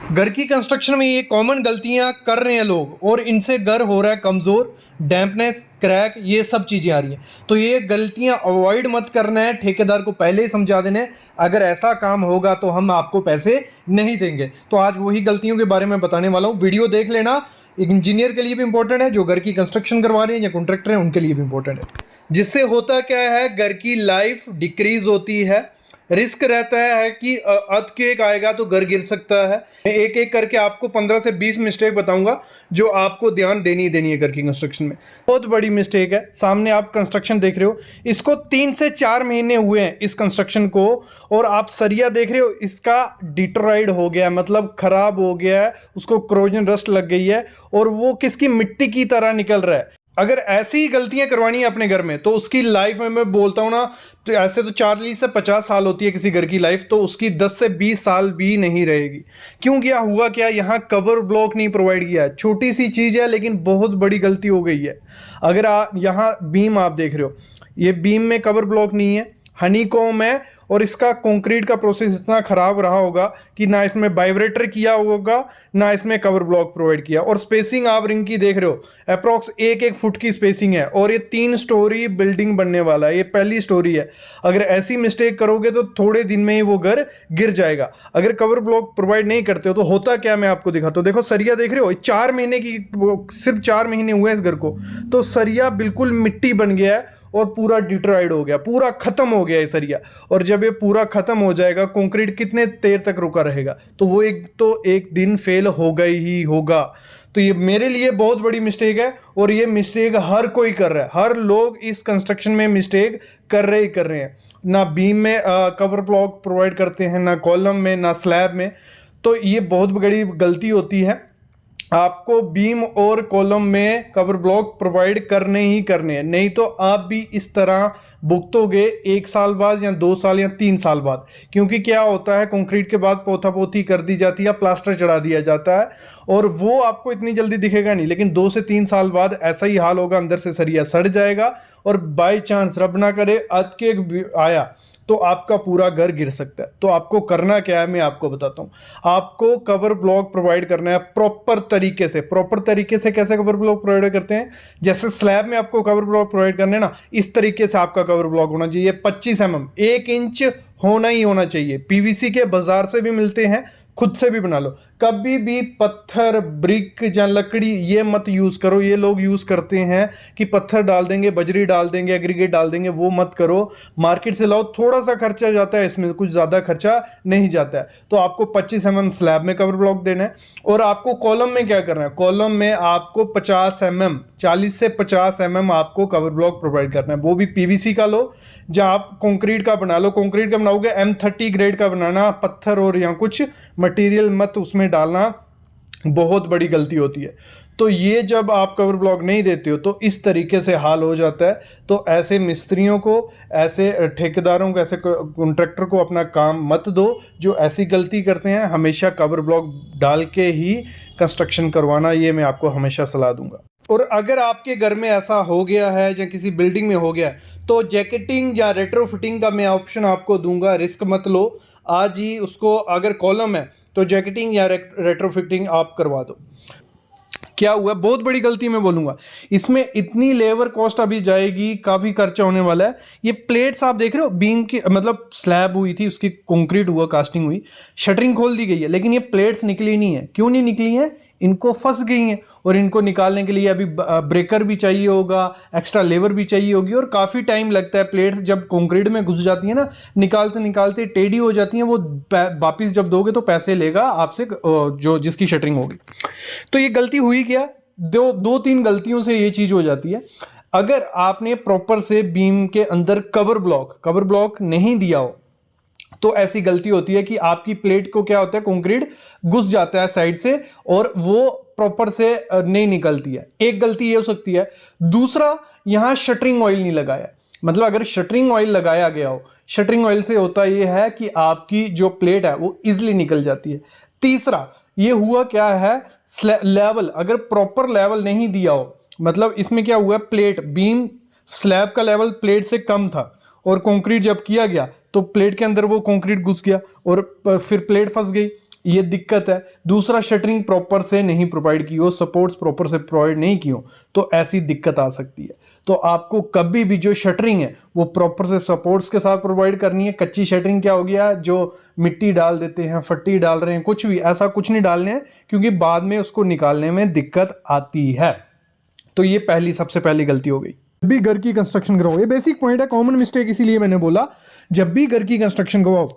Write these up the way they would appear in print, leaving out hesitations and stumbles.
घर की कंस्ट्रक्शन में ये कॉमन गलतियां कर रहे हैं लोग और इनसे घर हो रहा है कमज़ोर, डैम्पनेस, क्रैक, ये सब चीज़ें आ रही हैं। तो ये गलतियां अवॉइड मत करना है, ठेकेदार को पहले ही समझा देना है, अगर ऐसा काम होगा तो हम आपको पैसे नहीं देंगे। तो आज वही गलतियों के बारे में बताने वाला हूँ, वीडियो देख लेना। एक इंजीनियर के लिए भी इंपॉर्टेंट है, जो घर की कंस्ट्रक्शन करवा रहे हैं या कॉन्ट्रैक्टर हैं उनके लिए भी इंपॉर्टेंट है। जिससे होता क्या है, घर की लाइफ डिक्रीज होती है, रिस्क रहता है कि अर्थक्वेक आएगा तो घर गिर सकता है। मैं एक एक करके आपको 15 से 20 मिस्टेक बताऊंगा जो आपको ध्यान देनी ही देनी है घर की कंस्ट्रक्शन में। बहुत बड़ी मिस्टेक है, सामने आप कंस्ट्रक्शन देख रहे हो, इसको 3 से 4 महीने हुए हैं इस कंस्ट्रक्शन को, और आप सरिया देख रहे हो इसका डिटोराइड हो गया, मतलब खराब हो गया है, उसको क्रोजन रस्ट लग गई है और वो किसकी मिट्टी की तरह निकल रहा है। अगर ऐसी ही गलतियां करवानी है अपने घर में तो उसकी लाइफ में, मैं बोलता हूं ना, तो ऐसे तो 40 से 50 साल होती है किसी घर की लाइफ, तो उसकी 10 से 20 साल भी नहीं रहेगी। क्यों? क्या हुआ, क्या यहाँ कवर ब्लॉक नहीं प्रोवाइड किया है। छोटी सी चीज़ है लेकिन बहुत बड़ी गलती हो गई है। अगर आप यहाँ बीम आप देख रहे हो, ये बीम में कवर ब्लॉक नहीं है, हनीकॉम है, और इसका कंक्रीट का प्रोसेस इतना ख़राब रहा होगा कि ना इसमें वाइब्रेटर किया होगा, ना इसमें कवर ब्लॉक प्रोवाइड किया। और स्पेसिंग आप रिंग की देख रहे हो, अप्रॉक्स 1-1 फुट की स्पेसिंग है, और ये 3 स्टोरी बिल्डिंग बनने वाला है, ये पहली स्टोरी है। अगर ऐसी मिस्टेक करोगे तो थोड़े दिन में ही वो घर गिर जाएगा। अगर कवर ब्लॉक प्रोवाइड नहीं करते हो तो होता क्या, मैं आपको दिखाता हूँ। देखो सरिया देख रहे हो, 4 महीने की, सिर्फ 4 महीने हुए इस घर को, तो सरिया बिल्कुल मिट्टी बन गया है और पूरा डिट्रॉइड हो गया, पूरा खत्म हो गया ये सरिया। और जब ये पूरा खत्म हो जाएगा, कंक्रीट कितने देर तक रुका रहेगा, तो वो एक दिन फेल होगा ही होगा। तो ये मेरे लिए बहुत बड़ी मिस्टेक है, और ये मिस्टेक हर कोई कर रहा है, हर लोग इस कंस्ट्रक्शन में मिस्टेक कर रहे हैं। ना बीम में कवर ब्लॉक प्रोवाइड करते हैं, ना कॉलम में, ना स्लैब में। तो ये बहुत बड़ी गलती होती है। आपको बीम और कॉलम में कवर ब्लॉक प्रोवाइड करने ही करने हैं, नहीं तो आप भी इस तरह भुगतोगे 1 साल बाद या 2 साल या 3 साल बाद। क्योंकि क्या होता है, कंक्रीट के बाद पोथा पोथी कर दी जाती है, प्लास्टर चढ़ा दिया जाता है, और वो आपको इतनी जल्दी दिखेगा नहीं, लेकिन 2 से 3 साल बाद ऐसा ही हाल होगा, अंदर से सरिया सड़ जाएगा, और बाई चांस रब ना करे अर्थक्वेक आया तो आपका पूरा घर गिर सकता है। तो आपको करना क्या है, मैं आपको बताता हूँ। आपको कवर ब्लॉक प्रोवाइड करना है प्रॉपर तरीके से। प्रॉपर तरीके से कैसे कवर ब्लॉक प्रोवाइड करते हैं, जैसे स्लैब में आपको कवर ब्लॉक प्रोवाइड करना है ना, इस तरीके से आपका कवर ब्लॉक होना चाहिए। 25 mm 1 इंच होना ही होना चाहिए। पीवीसी के बाजार से भी मिलते हैं, खुद से भी बना लो। कभी भी पत्थर, ब्रिक या लकड़ी ये मत यूज करो। ये लोग यूज करते हैं कि पत्थर डाल देंगे, बजरी डाल देंगे, एग्रीगेट डाल देंगे, वो मत करो। मार्केट से लाओ, थोड़ा सा खर्चा जाता है इसमें, कुछ ज्यादा खर्चा नहीं जाता है। तो आपको 25 mm स्लैब में कवर ब्लॉक देना है। और आपको कॉलम में क्या करना है, कॉलम में आपको 50 mm, 40 से 50 mm आपको कवर ब्लॉक प्रोवाइड करना है। वो भी पीवीसी का लो, जहां आप कंक्रीट का बना लो। कंक्रीट का बनाओगे M30 ग्रेड का बनाना, पत्थर और यहाँ कुछ मटेरियल मत उसमें डालना, बहुत बड़ी गलती होती है। तो ये जब आप कवर ब्लॉक नहीं देते हो तो इस तरीके से हाल हो जाता है। तो ऐसे मिस्त्रियों को, ऐसे ठेकेदारों को, ऐसे कॉन्ट्रैक्टर को अपना काम मत दो जो ऐसी गलती करते हैं। हमेशा कवर ब्लॉक डाल के ही कंस्ट्रक्शन करवाना, ये मैं आपको हमेशा सलाह दूंगा। और अगर आपके घर में ऐसा हो गया है या किसी बिल्डिंग में हो गया है तो जैकेटिंग या रेट्रोफिटिंग का मैं ऑप्शन आपको दूंगा। रिस्क मत लो, आज ही उसको, अगर कॉलम है तो जैकेटिंग या रेट्रोफिटिंग आप करवा दो। क्या हुआ, बहुत बड़ी गलती मैं बोलूंगा, इसमें इतनी लेबर कॉस्ट अभी जाएगी, काफी खर्चा होने वाला है। ये प्लेट्स आप देख रहे हो, बीम की, मतलब स्लैब हुई थी, उसकी कंक्रीट हुआ, कास्टिंग हुई, शटरिंग खोल दी गई है, लेकिन ये प्लेट्स निकली नहीं है। क्यों नहीं निकली है, इनको फंस गई हैं, और इनको निकालने के लिए अभी ब्रेकर भी चाहिए होगा, एक्स्ट्रा लेबर भी चाहिए होगी, और काफ़ी टाइम लगता है। प्लेट्स जब कंक्रीट में घुस जाती है ना, निकालते निकालते टेढ़ी हो जाती हैं, वो वापिस जब दोगे तो पैसे लेगा आपसे जो जिसकी शटरिंग होगी। तो ये गलती हुई क्या, दो तीन गलतियों से ये चीज़ हो जाती है। अगर आपने प्रॉपर से बीम के अंदर कवर ब्लॉक नहीं दिया हो तो ऐसी गलती होती है कि आपकी प्लेट को क्या होता है, कंक्रीट घुस जाता है साइड से और वो प्रॉपर से नहीं निकलती है। एक गलती ये हो सकती है। दूसरा, यहां शटरिंग ऑयल नहीं लगाया। मतलब अगर शटरिंग ऑयल लगाया गया हो, शटरिंग ऑयल से होता यह है कि आपकी जो प्लेट है वो इजिली निकल जाती है। तीसरा, ये हुआ क्या है, लेवल, अगर प्रॉपर लेवल नहीं दिया हो, मतलब इसमें क्या हुआ, प्लेट, बीम, स्लैब का लेवल प्लेट से कम था, और कंक्रीट जब किया गया तो प्लेट के अंदर वो कंक्रीट घुस गया और फिर प्लेट फंस गई। ये दिक्कत है। दूसरा, शटरिंग प्रॉपर से नहीं प्रोवाइड की हो, सपोर्ट्स प्रॉपर से प्रोवाइड नहीं की हो, तो ऐसी दिक्कत आ सकती है। तो आपको कभी भी जो शटरिंग है वो प्रॉपर से सपोर्ट्स के साथ प्रोवाइड करनी है। कच्ची शटरिंग क्या हो गया, जो मिट्टी डाल देते हैं, फट्टी डाल रहे हैं, कुछ भी ऐसा कुछ नहीं डालने हैं, क्योंकि बाद में उसको निकालने में दिक्कत आती है। तो ये सबसे पहली गलती हो गई। जब भी घर की कंस्ट्रक्शन कराओ, ये बेसिक पॉइंट है, कॉमन मिस्टेक, इसीलिए मैंने बोला जब भी घर की कंस्ट्रक्शन करवाओ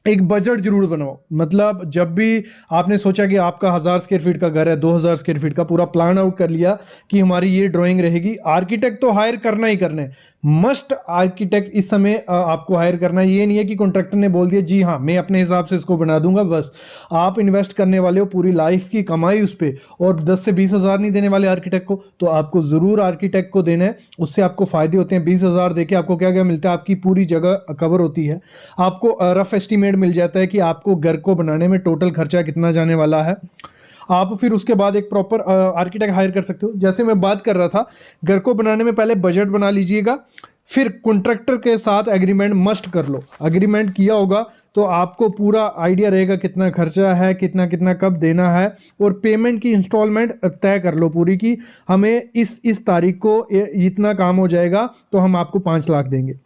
एक बजट जरूर बनाओ। मतलब जब भी आपने सोचा कि आपका 1000 स्क्वायर फीट का घर है, 2000 स्क्वायर फीट का, पूरा प्लान आउट कर लिया कि हमारी ये ड्राइंग रहेगी, आर्किटेक्ट तो हायर करना ही करना है, मस्ट आर्किटेक्ट इस समय आपको हायर करना है। ये नहीं है कि कॉन्ट्रैक्टर ने बोल दिया जी हाँ मैं अपने हिसाब से इसको बना दूंगा, बस। आप इन्वेस्ट करने वाले हो पूरी लाइफ की कमाई उस पर, और 10 से 20 हज़ार नहीं देने वाले आर्किटेक्ट को, तो आपको ज़रूर आर्किटेक्ट को देना है। उससे आपको फ़ायदे होते हैं। 20 हज़ार देके आपको क्या क्या मिलता है, आपकी पूरी जगह कवर होती है, आपको रफ एस्टीमेट मिल जाता है कि आपको घर को बनाने में टोटल खर्चा कितना जाने वाला है। आप फिर उसके बाद एक प्रॉपर आर्किटेक्ट हायर कर सकते हो। जैसे मैं बात कर रहा था, घर को बनाने में पहले बजट बना लीजिएगा, फिर कॉन्ट्रैक्टर के साथ एग्रीमेंट मस्ट कर लो। एग्रीमेंट किया होगा तो आपको पूरा आइडिया रहेगा कितना खर्चा है, कितना कितना कब देना है, और पेमेंट की इंस्टॉलमेंट तय कर लो पूरी की, हमें इस तारीख को इतना काम हो जाएगा तो हम आपको 5 लाख देंगे,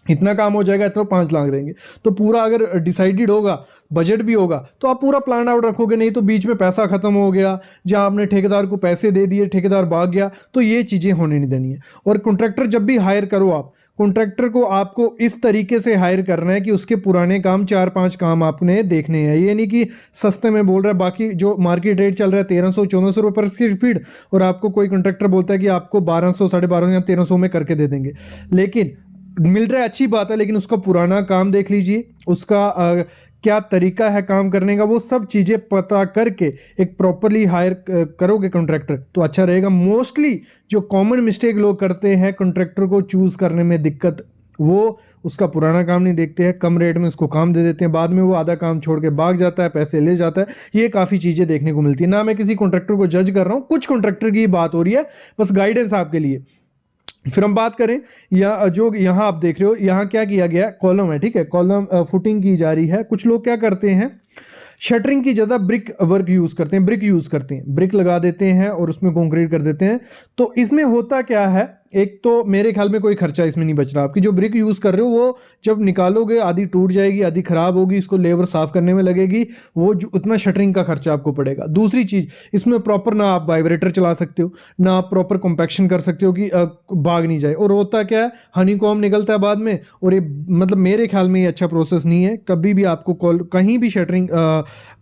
इतना काम हो जाएगा तो 5 लाख देंगे। तो पूरा अगर डिसाइडेड होगा, बजट भी होगा, तो आप पूरा प्लान आउट रखोगे। नहीं तो बीच में पैसा खत्म हो गया, जहां आपने ठेकेदार को पैसे दे दिए, ठेकेदार भाग गया, तो ये चीज़ें होने नहीं देनी है। और कॉन्ट्रैक्टर जब भी हायर करो आप, कॉन्ट्रैक्टर को आपको इस तरीके से हायर करना है कि उसके पुराने काम 4-5 काम आपने देखने हैं। ये नहीं कि सस्ते में बोल रहा है, बाकी जो मार्केट रेट चल रहा है 1300-1400 रुपये पर स्क्वायर फीट, और आपको कोई कॉन्ट्रैक्टर बोलता है कि आपको 1200, 1250 या 1300 में करके दे देंगे। लेकिन मिल रहा है अच्छी बात है, लेकिन उसका पुराना काम देख लीजिए, उसका क्या तरीका है काम करने का, वो सब चीज़ें पता करके एक प्रॉपरली हायर करोगे कॉन्ट्रैक्टर तो अच्छा रहेगा। मोस्टली जो कॉमन मिस्टेक लोग करते हैं कॉन्ट्रैक्टर को चूज़ करने में दिक्कत, वो उसका पुराना काम नहीं देखते हैं, कम रेट में उसको काम दे देते हैं, बाद में वो आधा काम छोड़ के भाग जाता है, पैसे ले जाता है। ये काफ़ी चीज़ें देखने को मिलती है। ना मैं किसी कॉन्ट्रैक्टर को जज कर रहा हूँ, कुछ कॉन्ट्रैक्टर की बात हो रही है, बस गाइडेंस आपके लिए। फिर हम बात करें या जो यहाँ आप देख रहे हो, यहाँ क्या किया गया, कॉलम है, ठीक है, कॉलम फुटिंग की जा रही है। कुछ लोग क्या करते हैं, शटरिंग की जगह ब्रिक वर्क यूज करते हैं, ब्रिक यूज करते हैं, ब्रिक लगा देते हैं और उसमें कंक्रीट कर देते हैं। तो इसमें होता क्या है, एक तो मेरे ख्याल में कोई खर्चा इसमें नहीं बच रहा। आपकी जो ब्रिक यूज कर रहे हो वो जब निकालोगे आधी टूट जाएगी, आधी खराब होगी, इसको लेबर साफ करने में लगेगी, वो जो उतना शटरिंग का खर्चा आपको पड़ेगा। दूसरी चीज, इसमें प्रॉपर ना आप वाइब्रेटर चला सकते हो, ना आप प्रॉपर कॉम्पैक्शन कर सकते हो कि भाग नहीं जाए। और होता क्या है, हनीकॉम्ब निकलता है बाद में, और ये मतलब मेरे ख्याल में ये अच्छा प्रोसेस नहीं है। कभी भी आपको कहीं भी शटरिंग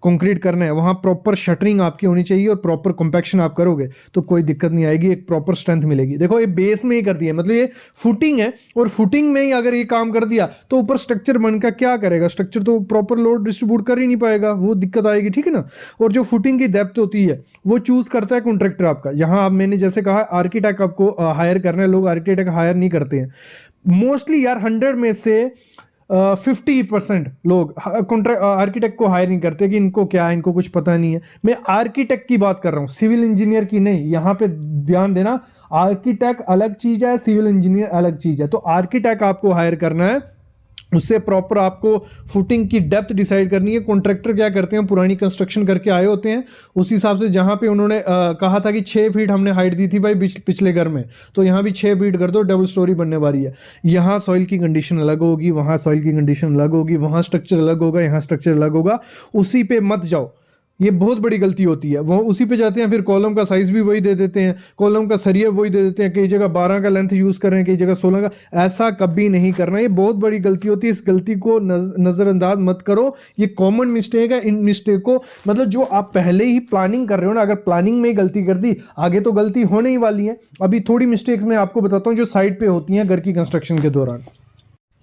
कंक्रीट करना है, वहाँ प्रॉपर शटरिंग आपकी होनी चाहिए और प्रॉपर कॉम्पैक्शन आप करोगे तो कोई दिक्कत नहीं आएगी, एक प्रॉपर स्ट्रेंथ मिलेगी। देखो ये बेस में ही कर दिया, मतलब ये फुटिंग है, और फुटिंग में ही अगर ये काम कर दिया तो ऊपर स्ट्रक्चर बनकर क्या करेगा, स्ट्रक्चर तो प्रॉपर लोड डिस्ट्रीब्यूट कर ही नहीं पाएगा, वो दिक्कत आएगी, ठीक है ना। और जो फुटिंग की डेप्थ होती है वो चूज करता है कॉन्ट्रैक्टर आपका। यहाँ आप, मैंने जैसे कहा, आर्किटेक्ट आपको हायर करना है, लोग आर्किटेक्ट हायर नहीं करते हैं मोस्टली यार। 100 में से 50% लोग आर्किटेक्ट को हायर नहीं करते कि इनको क्या है, इनको कुछ पता नहीं है। मैं आर्किटेक्ट की बात कर रहा हूँ, सिविल इंजीनियर की नहीं। यहाँ पे ध्यान देना, आर्किटेक्ट अलग चीज है, सिविल इंजीनियर अलग चीज है। तो आर्किटेक्ट आपको हायर करना है, उससे प्रॉपर आपको फुटिंग की डेप्थ डिसाइड करनी है। कॉन्ट्रैक्टर क्या करते हैं, पुरानी कंस्ट्रक्शन करके आए होते हैं, उस हिसाब से जहाँ पे उन्होंने कहा था कि 6 फीट हमने हाइट दी थी भाई पिछले घर में, तो यहाँ भी 6 फीट कर दो, डबल स्टोरी बनने वाली है। यहाँ सॉइल की कंडीशन अलग होगी, वहाँ सॉइल की कंडीशन अलग होगी, वहाँ स्ट्रक्चर अलग होगा, यहाँ स्ट्रक्चर अलग होगा। उसी पे मत जाओ, ये बहुत बड़ी गलती होती है। वो उसी पे जाते हैं, फिर कॉलम का साइज भी वही दे देते हैं, कॉलम का सरिया वही दे देते हैं, कई जगह 12 का लेंथ यूज कर रहे हैं, कई जगह 16 का। ऐसा कभी नहीं करना, ये बहुत बड़ी गलती होती है। इस गलती को नजरअंदाज मत करो, ये कॉमन मिस्टेक है। इन मिस्टेक को, मतलब जो आप पहले ही प्लानिंग कर रहे हो ना, अगर प्लानिंग में गलती कर दी, आगे तो गलती होने ही वाली है। अभी थोड़ी मिस्टेक मैं आपको बताता हूँ जो साइड पे होती हैं घर की कंस्ट्रक्शन के दौरान।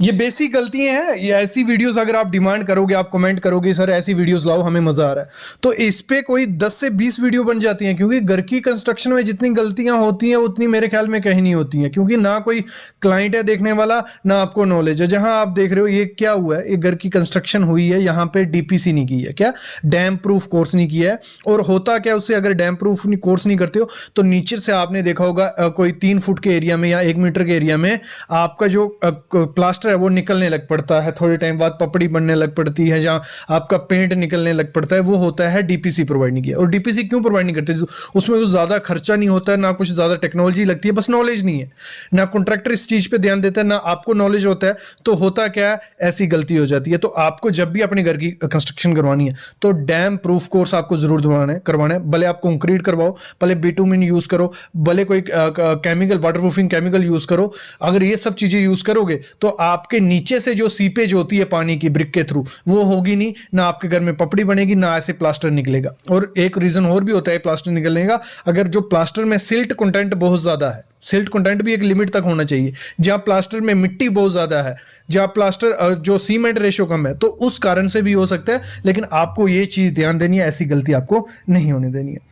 ये बेसिक गलतियां हैं। ये ऐसी वीडियोस अगर आप डिमांड करोगे, आप कमेंट करोगे सर ऐसी वीडियोस लाओ, हमें मजा आ रहा है, तो इस पे कोई 10 से 20 वीडियो बन जाती हैं। क्योंकि घर की कंस्ट्रक्शन में जितनी गलतियां होती हैं उतनी मेरे ख्याल में कहीं नहीं होती हैं, क्योंकि ना कोई क्लाइंट है देखने वाला, ना आपको नॉलेज है। जहां आप देख रहे हो ये क्या हुआ है, ये घर की कंस्ट्रक्शन हुई है, यहाँ पे डीपीसी नहीं की है, क्या डैम प्रूफ कोर्स नहीं किया है। और होता क्या उससे, अगर डैम प्रूफ कोर्स नहीं करते हो तो नीचे से आपने देखा होगा कोई 3 फुट के एरिया में या 1 मीटर के एरिया में आपका जो प्लास्टर प्लास्टर है वो निकलने लग पड़ता है, थोड़े टाइम बाद पपड़ी बनने लग पड़ती है, जहाँ आपका पेंट निकलने लग पड़ता है, वो होता है डीपीसी प्रोवाइड नहीं किया। और डीपीसी क्यों प्रोवाइड नहीं करते? उसमें कुछ ज़्यादा खर्चा नहीं होता है, ना कुछ ज़्यादा टेक्नोलॉजी लगती है, बस नॉलेज नहीं है, ना कॉन्ट्रैक्टर इस चीज़ पे ध्यान देता है, ना आपको नॉलेज होता है। तो होता क्या है, ऐसी गलती हो जाती है। तो आपको जब भी अपने घर की कंस्ट्रक्शन करवानी है तो डैम प्रूफ कोर्स आपको जरूर करवाना है। भले आप कंक्रीट करवाओ, भले बिटुमिन यूज करो, भले कोई chemical water proofing chemical use करो, अगर ये सब चीजें यूज करोगे तो आपके नीचे से जो सीपेज होती है पानी की ब्रिक के थ्रू, वो होगी नहीं, ना आपके घर में पपड़ी बनेगी, ना ऐसे प्लास्टर निकलेगा। और एक रीजन और भी होता है प्लास्टर निकलने का, अगर जो प्लास्टर में सिल्ट कंटेंट बहुत ज्यादा है, सिल्ट कंटेंट भी एक लिमिट तक होना चाहिए। जहां प्लास्टर में मिट्टी बहुत ज्यादा है, जहां प्लास्टर जो सीमेंट रेशियो कम है, तो उस कारण से भी हो सकता है। लेकिन आपको ये चीज ध्यान देनी है, ऐसी गलती आपको नहीं होने देनी है।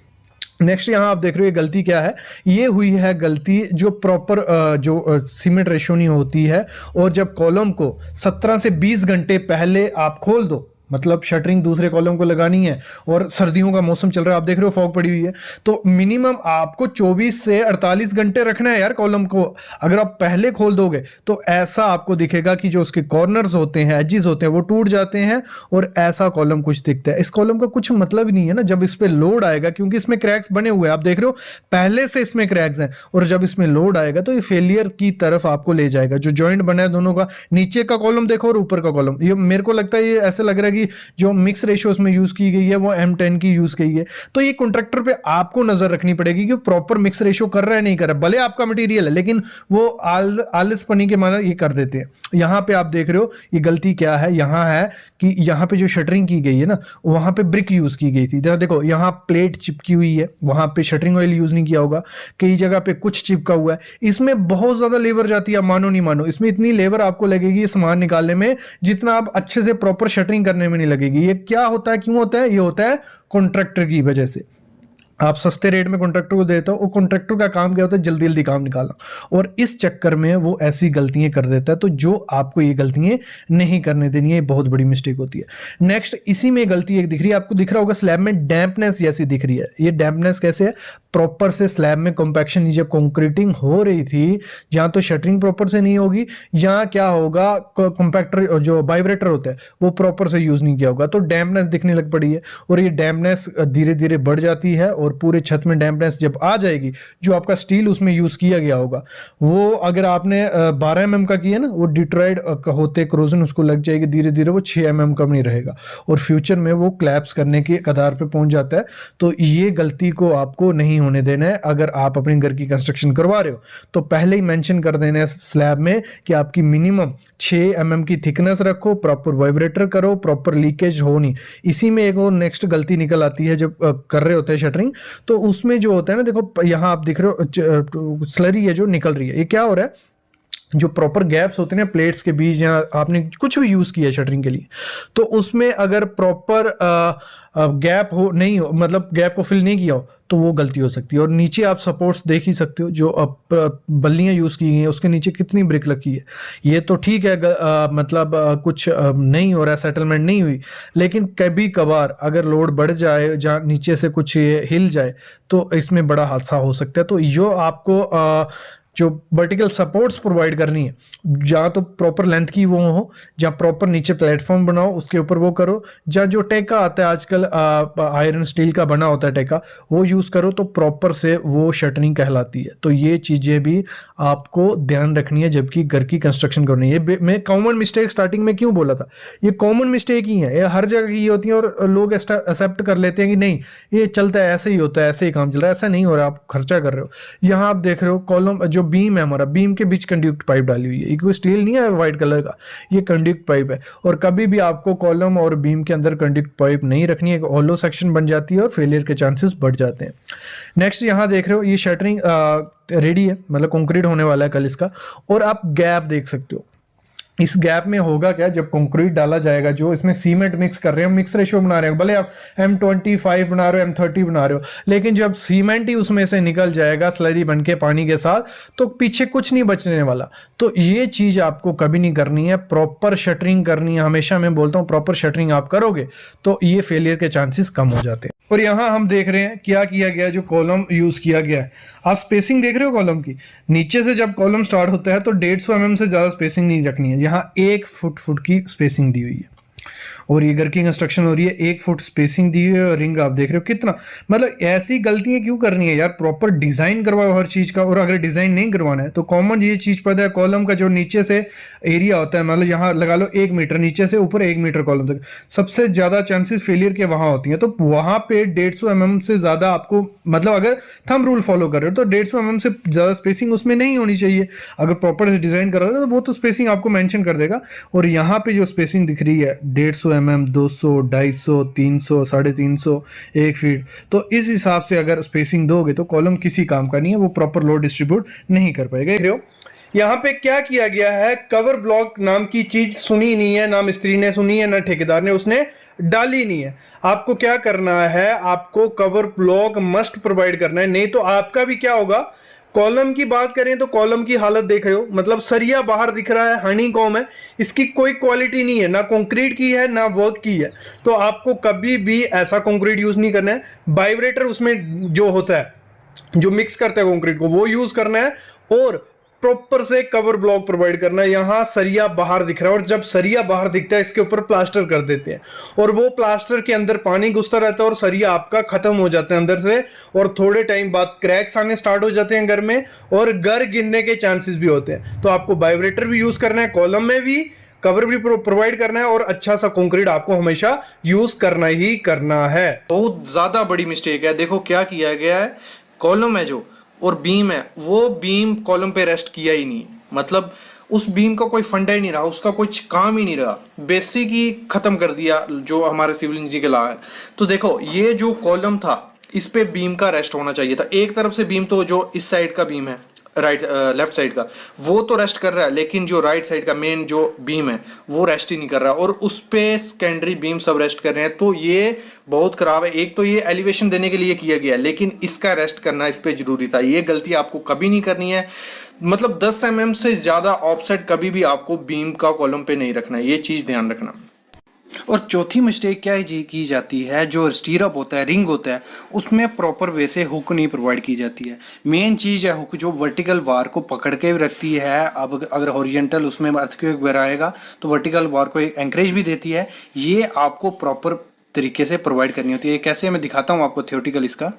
नेक्स्ट यहां आप देख रहे हो ये गलती क्या है, ये हुई है गलती जो प्रॉपर जो सीमेंट रेशियो नहीं होती है, और जब कॉलम को 17 से 20 घंटे पहले आप खोल दो, मतलब शटरिंग दूसरे कॉलम को लगानी है और सर्दियों का मौसम चल रहा है, आप देख रहे हो फॉग पड़ी हुई है, तो मिनिमम आपको 24 से 48 घंटे रखना है यार कॉलम को। अगर आप पहले खोल दोगे तो ऐसा आपको दिखेगा कि जो उसके कॉर्नर्स होते हैं, एजेस होते हैं, वो टूट जाते हैं और ऐसा कॉलम कुछ दिखता है। इस कॉलम का कुछ मतलब ही नहीं है ना जब इस पे लोड आएगा, क्योंकि इसमें क्रैक्स बने हुए हैं, आप देख रहे हो पहले से इसमें क्रैक्स हैं, और जब इसमें लोड आएगा तो ये फेलियर की तरफ आपको ले जाएगा। जो जॉइंट बना है दोनों का, नीचे का कॉलम देखो और ऊपर का कॉलम, ये मेरे को लगता है ये ऐसा लग रहा है कि जो मिक्स रेशियो उसमें यूज की गई है वो M10 की यूज की है। तो ये कॉन्ट्रैक्टर पे आपको नजर रखनी पड़ेगी कि प्रॉपर मिक्स रेशियो कर रहा है नहीं कर रहा। भले आपका मटेरियल है लेकिन वो आलसपनी के माना ये कर देते हैं। यहां पे आप देख रहे हो ये गलती क्या है, यहां है कि यहां पे जो शटरिंग की गई है ना, वहां पे ब्रिक यूज की गई थी। देखो यहां प्लेट चिपकी हुई है, वहां पे शटरिंग ऑयल यूज नहीं किया होगा, कई जगह पे कुछ चिपका हुआ है। इसमें बहुत ज्यादा लेबर जाती है, मानो नहीं मानो, इसमें इतनी लेबर आपको लगेगी सामान निकालने में जितना आप अच्छे से प्रॉपर शटरिंग करने में नहीं लगेगी। ये क्या होता है, क्यों होता है? ये होता है कॉन्ट्रैक्टर की वजह से। आप सस्ते रेट में कॉन्ट्रैक्टर को देते हो, वो कॉन्ट्रैक्टर का काम क्या होता है? जल्दी जल्दी काम निकालना, और इस चक्कर में वो ऐसी गलतियां कर देता है। तो जो आपको ये गलतियां नहीं करने देनी है, ये बहुत बड़ी मिस्टेक होती है। नेक्स्ट इसी में गलती एक दिख रही है, आपको दिख रहा होगा स्लैब में डैम्पनेस जैसी दिख रही है। ये डैम्पनेस कैसे है? प्रॉपर से स्लैब में कॉम्पैक्शन, जब कंक्रीटिंग हो रही थी, जहां तो शटरिंग प्रॉपर से नहीं होगी, यहाँ क्या होगा, कॉम्पैक्टर जो वाइब्रेटर होता है वो प्रॉपर से यूज नहीं किया होगा, तो डैम्पनेस दिखने लग पड़ी है। और ये डैम्पनेस धीरे धीरे बढ़ जाती है, और पूरे छत में डैम्पनेस जब आ जाएगी, जो आपका स्टील उसमें यूज किया गया होगा, वो अगर आपने 12 mm का किया ना, वो डिट्रॉइड होते क्रोजन उसको लग जाएगी, धीरे धीरे वो 6 mm का नहीं रहेगा, और फ्यूचर में वो क्लैप्स करने के कगार पे पहुंच जाता है। तो ये गलती को आपको नहीं होने देना है। अगर आप अपने घर की कंस्ट्रक्शन करवा रहे हो तो पहले ही मेंशन कर देना है स्लैब में कि आपकी मिनिमम 6 mm की थिकनेस रखो, प्रॉपर वाइब्रेटर करो, प्रॉपर लीकेज हो नहीं। इसी में एक और नेक्स्ट गलती निकल आती है जब कर रहे होते हैं शटरिंग, तो उसमें जो होता है ना, देखो यहां आप दिख रहे हो स्लरी है जो निकल रही है, ये क्या हो रहा है? जो प्रॉपर गैप्स होते हैं प्लेट्स के बीच, या आपने कुछ भी यूज किया है शटरिंग के लिए, तो उसमें अगर प्रॉपर गैप हो नहीं हो, मतलब गैप को फिल नहीं किया हो, तो वो गलती हो सकती है। और नीचे आप सपोर्ट्स देख ही सकते हो, जो बल्लियां यूज की गई हैं उसके नीचे कितनी ब्रिक लगी है। ये तो ठीक है, मतलब कुछ नहीं हो रहा है, सेटलमेंट नहीं हुई, लेकिन कभी कभार अगर लोड बढ़ जाए, जहाँ नीचे से कुछ हिल जाए, तो इसमें बड़ा हादसा हो सकता है। तो जो आपको जो वर्टिकल सपोर्ट्स प्रोवाइड करनी है, जहाँ तो प्रॉपर लेंथ की वो हो, जहाँ प्रॉपर नीचे प्लेटफॉर्म बनाओ, उसके ऊपर वो करो। जहाँ जो टेका आता है आजकल आयरन स्टील का बना होता है टेका, वो यूज करो, तो प्रॉपर से वो शटरिंग कहलाती है। तो ये चीजें भी आपको ध्यान रखनी है जबकि घर की कंस्ट्रक्शन करनी है। मैं कॉमन मिस्टेक स्टार्टिंग में क्यों बोला था, ये कॉमन मिस्टेक ही है, ये हर जगह की होती है, और लोग एक्सेप्ट कर लेते हैं कि नहीं ये चलता है, ऐसे ही होता है, ऐसे ही काम चल रहा है। ऐसा नहीं हो रहा, आप खर्चा कर रहे हो। यहाँ आप देख रहे हो कॉलम, जो बीम है हमारा, बीम के बीच कंडक्ट पाइप डाली हुई है, कोई स्टील नहीं है व्हाइट कलर का, ये कंडक्ट पाइप है। और कभी भी आपको कॉलम और बीम के अंदर कंडक्ट पाइप नहीं रखनी है, हॉलो सेक्शन बन जाती है और फेलियर के चांसेस बढ़ जाते हैं। नेक्स्ट यहाँ देख रहे हो ये शटरिंग रेडी है, मतलब कंक्रीट होने वाला है कल इसका, और आप गैप देख सकते हो। इस गैप में होगा क्या, जब कंक्रीट डाला जाएगा, जो इसमें सीमेंट मिक्स कर रहे हैं, मिक्स रेशियो बना रहे हो, भले आप M25 बना रहे हो, M30 बना रहे हो, लेकिन जब सीमेंट ही उसमें से निकल जाएगा स्लरी बन के पानी के साथ, तो पीछे कुछ नहीं बचने वाला। तो ये चीज आपको कभी नहीं करनी है, प्रॉपर शटरिंग करनी है। हमेशा मैं बोलता हूँ प्रॉपर शटरिंग आप करोगे तो ये फेलियर के चांसेस कम हो जाते हैं। और यहाँ हम देख रहे हैं क्या किया गया, जो कॉलम यूज किया गया है, आप स्पेसिंग देख रहे हो कॉलम की, नीचे से जब कॉलम स्टार्ट होता है तो 150 mm से ज्यादा स्पेसिंग नहीं रखनी है। यहाँ 1 फुट की स्पेसिंग दी हुई है और ये घर की कंस्ट्रक्शन हो रही है, 1 फुट स्पेसिंग दी हुई है और रिंग आप देख रहे हो कितना, मतलब ऐसी गलतियां क्यों करनी है यार, प्रॉपर डिजाइन करवाओ हर चीज का। और अगर डिजाइन नहीं करवाना है तो कॉमन ये चीज पता है, कॉलम का जो नीचे से एरिया होता है, मतलब यहाँ लगा लो 1 मीटर, नीचे से ऊपर 1 मीटर कॉलम तक, सबसे ज्यादा चांसेस फेलियर के वहां होती है। तो वहां पे 150 mm से ज्यादा आपको, मतलब अगर थंब रूल फॉलो कर रहे हो तो 150 mm से ज्यादा स्पेसिंग उसमें नहीं होनी चाहिए। अगर प्रॉपर से डिजाइन कर रहे हो तो वो तो स्पेसिंग आपको मेंशन कर देगा। और यहाँ पे जो स्पेसिंग दिख रही है 150 mm, 200, 250, 300, 350, 1 फीट, तो इस हिसाब से अगर स्पेसिंग दोगे तो कॉलम किसी काम का नहीं है, वो प्रॉपर लोड डिस्ट्रीब्यूट नहीं कर पाएगा। यहाँ पे क्या किया गया है, कवर ब्लॉक नाम की चीज सुनी नहीं है, ना मिस्त्री ने सुनी है, ना ठेकेदार ने, उसने डाली नहीं है। आपको क्या करना है, आपको कवर ब्लॉक मस्ट प्रोवाइड करना है, नहीं तो आपका भी क्या होगा। कॉलम की बात करें तो कॉलम की हालत देख रहे हो, मतलब सरिया बाहर दिख रहा है, हनी कॉम है, इसकी कोई क्वालिटी नहीं है, ना कंक्रीट की है ना वर्क की है। तो आपको कभी भी ऐसा कंक्रीट यूज नहीं करना है। वाइब्रेटर उसमें जो होता है, जो मिक्स करता है कंक्रीट को, वो यूज करना है और प्रॉपर से कवर ब्लॉक प्रोवाइड करना है। यहां सरिया बाहर दिख रहा है और जब सरिया बाहर दिखता है इसके ऊपर प्लास्टर कर देते हैं और वो प्लास्टर के अंदर पानी घुसता रहता है और सरिया आपका खत्म हो जाता है अंदर से, और थोड़े टाइम बाद क्रैक्स आने स्टार्ट हो जाते हैं घर में और घर गिरने के चांसेस भी होते हैं। तो आपको वाइब्रेटर भी यूज करना है, कॉलम में भी कवर भी प्रोवाइड करना है और अच्छा सा कंक्रीट आपको हमेशा यूज करना ही करना है। बहुत ज्यादा बड़ी मिस्टेक है, देखो क्या किया गया है, कॉलम है जो और बीम है, वो बीम कॉलम पे रेस्ट किया ही नहीं, मतलब उस बीम का कोई फंडा ही नहीं रहा, उसका कोई काम ही नहीं रहा, बेसिक ही खत्म कर दिया जो हमारे सिविल इंजीनियर के लॉ है। तो देखो ये जो कॉलम था इस पे बीम का रेस्ट होना चाहिए था, एक तरफ से बीम तो जो इस साइड का बीम है राइट लेफ्ट साइड का वो तो रेस्ट कर रहा है, लेकिन जो राइट साइड का मेन जो बीम है वो रेस्ट ही नहीं कर रहा और उस पे सेकेंडरी बीम सब रेस्ट कर रहे हैं। तो ये बहुत खराब है। एक तो ये एलिवेशन देने के लिए किया गया, लेकिन इसका रेस्ट करना इस पे जरूरी था। ये गलती आपको कभी नहीं करनी है, मतलब 10 mm से ज्यादा ऑफसेट कभी भी आपको बीम का कॉलम पे नहीं रखना है, ये चीज ध्यान रखना। और चौथी मिस्टेक क्या जी की जाती है, जो स्टीरअप होता है, रिंग होता है, उसमें प्रॉपर वे से हुक नहीं प्रोवाइड की जाती है। मेन चीज़ है हुक, जो वर्टिकल वार को पकड़ के रखती है। अब अगर हॉरिजॉन्टल उसमें अर्थक्वेक वगैरह आएगा तो वर्टिकल वार को एक एंकरेज भी देती है। ये आपको प्रॉपर तरीके से प्रोवाइड करनी होती है। कैसे मैं दिखाता हूँ आपको थियोटिकल इसका।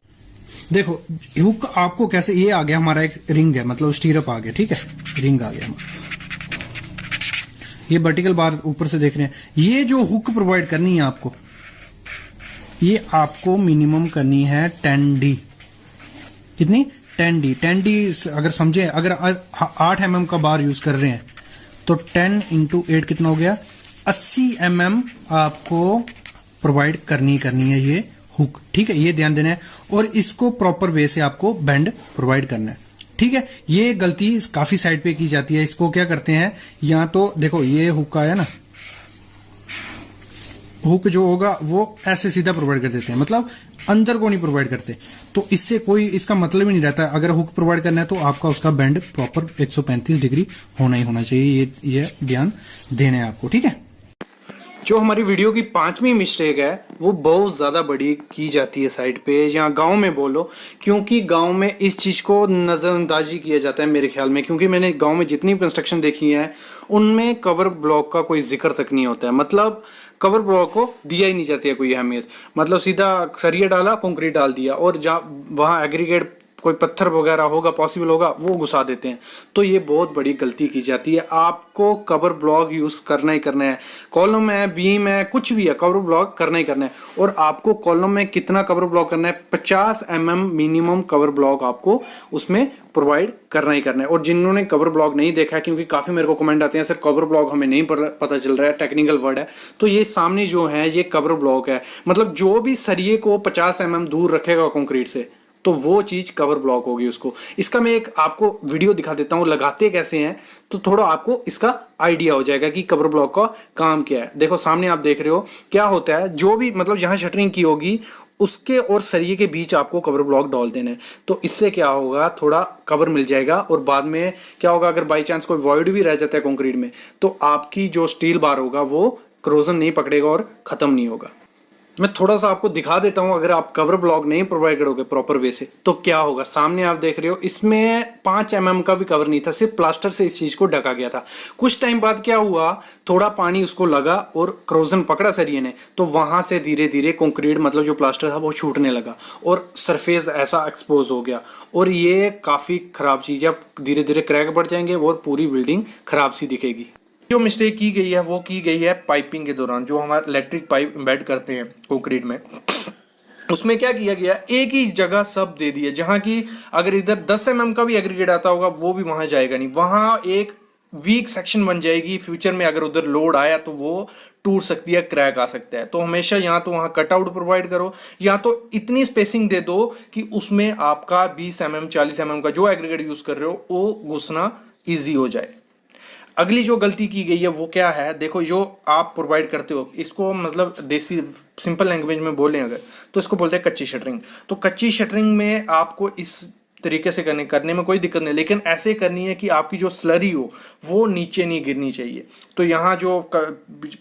देखो हुक आपको कैसे, ये आ गया हमारा एक रिंग है, मतलब स्टीरअप आ गया, ठीक है, रिंग आ गया हमारा, ये वर्टिकल बार ऊपर से देख रहे हैं। ये जो हुक प्रोवाइड करनी है आपको, ये आपको मिनिमम करनी है 10D। कितनी? 10D। 10D अगर समझे, अगर 8 mm का बार यूज कर रहे हैं तो 10 × 8 कितना हो गया, 80 mm आपको प्रोवाइड करनी है ये हुक, ठीक है, ये ध्यान देना है। और इसको प्रॉपर वे से आपको बेंड प्रोवाइड करना है, ठीक है। ये गलती काफी साइड पे की जाती है। इसको क्या करते हैं, या तो देखो ये हुक आया ना, हुक जो होगा वो ऐसे सीधा प्रोवाइड कर देते हैं, मतलब अंदर को नहीं प्रोवाइड करते। तो इससे कोई इसका मतलब ही नहीं रहता। अगर हुक प्रोवाइड करना है तो आपका उसका बेंड प्रॉपर 135 डिग्री होना ही होना चाहिए, ये ध्यान देना है आपको, ठीक है। जो हमारी वीडियो की 5वीं मिस्टेक है वो बहुत ज़्यादा बड़ी की जाती है साइड पे, या गांव में बोलो, क्योंकि गांव में इस चीज़ को नज़रअंदाजी किया जाता है मेरे ख्याल में। क्योंकि मैंने गांव में जितनी भी कंस्ट्रक्शन देखी है उनमें कवर ब्लॉक का कोई जिक्र तक नहीं होता है, मतलब कवर ब्लॉक को दिया ही नहीं जाती है कोई अहमियत। मतलब सीधा सरिया डाला, कंक्रीट डाल दिया, और जहाँ वहाँ एग्रीगेट कोई पत्थर वगैरह होगा, पॉसिबल होगा, वो घुसा देते हैं। तो ये बहुत बड़ी गलती की जाती है। आपको कवर ब्लॉक यूज करना ही करना है, कॉलम है, बीम है, कुछ भी है, कवर ब्लॉक करना ही करना है। और आपको कॉलम में कितना कवर ब्लॉक करना है, 50 mm मिनिमम कवर ब्लॉक आपको उसमें प्रोवाइड करना ही करना है। और जिन्होंने कवर ब्लॉक नहीं देखा है, क्योंकि काफी मेरे को कमेंट आते हैं सर कवर ब्लॉक हमें नहीं पता चल रहा है, टेक्निकल वर्ड है, तो ये सामने जो है ये कवर ब्लॉक है। मतलब जो भी सरिये को 50 mm दूर रखेगा कंक्रीट से, तो वो चीज कवर ब्लॉक होगी उसको। इसका मैं एक आपको वीडियो दिखा देता हूं लगाते कैसे हैं, तो थोड़ा आपको इसका आइडिया हो जाएगा कि कवर ब्लॉक का काम क्या है। देखो सामने आप देख रहे हो क्या होता है, जो भी मतलब जहां शटरिंग की होगी उसके और सरिये के बीच आपको कवर ब्लॉक डाल देना है। तो इससे क्या होगा, थोड़ा कवर मिल जाएगा। और बाद में क्या होगा, अगर बाई चांस कोई वॉइड भी रह जाता है कंक्रीट में, तो आपकी जो स्टील बार होगा वो क्रोजन नहीं पकड़ेगा और खत्म नहीं होगा। मैं थोड़ा सा आपको दिखा देता हूँ, अगर आप कवर ब्लॉक नहीं प्रोवाइड करोगे प्रॉपर वे से तो क्या होगा। सामने आप देख रहे हो इसमें 5 mm का भी कवर नहीं था, सिर्फ प्लास्टर से इस चीज को ढका गया था। कुछ टाइम बाद क्या हुआ, थोड़ा पानी उसको लगा और क्रोजन पकड़ा सरिये ने, तो वहां से धीरे धीरे कंक्रीट मतलब जो प्लास्टर था वो छूटने लगा और सरफेस ऐसा एक्सपोज हो गया। और ये काफी खराब चीज है, धीरे धीरे क्रैक बढ़ जाएंगे और पूरी बिल्डिंग खराब सी दिखेगी। जो मिस्टेक की गई है वो की गई है पाइपिंग के दौरान, जो हमारे इलेक्ट्रिक पाइप एम्बेड करते हैं कंक्रीट में, उसमें क्या किया गया, एक ही जगह सब दे दिया, जहां की अगर इधर 10 mm का भी एग्रीगेट आता होगा वो भी वहां जाएगा नहीं, वहां एक वीक सेक्शन बन जाएगी। फ्यूचर में अगर उधर लोड आया तो वो टूट सकती है, क्रैक आ सकता है। तो हमेशा यहाँ तो वहां कटआउट प्रोवाइड करो, या तो इतनी स्पेसिंग दे दो कि उसमें आपका 20 mm 40 mm का जो एग्रीगेट यूज कर रहे हो वो घुसना ईजी हो जाए। अगली जो गलती की गई है वो क्या है, देखो जो आप प्रोवाइड करते हो इसको मतलब देसी सिंपल लैंग्वेज में बोलें अगर, तो इसको बोलते हैं कच्ची शटरिंग। तो कच्ची शटरिंग में आपको इस तरीके से करने में कोई दिक्कत नहीं, लेकिन ऐसे करनी है कि आपकी जो स्लरी हो वो नीचे नहीं गिरनी चाहिए। तो यहाँ जो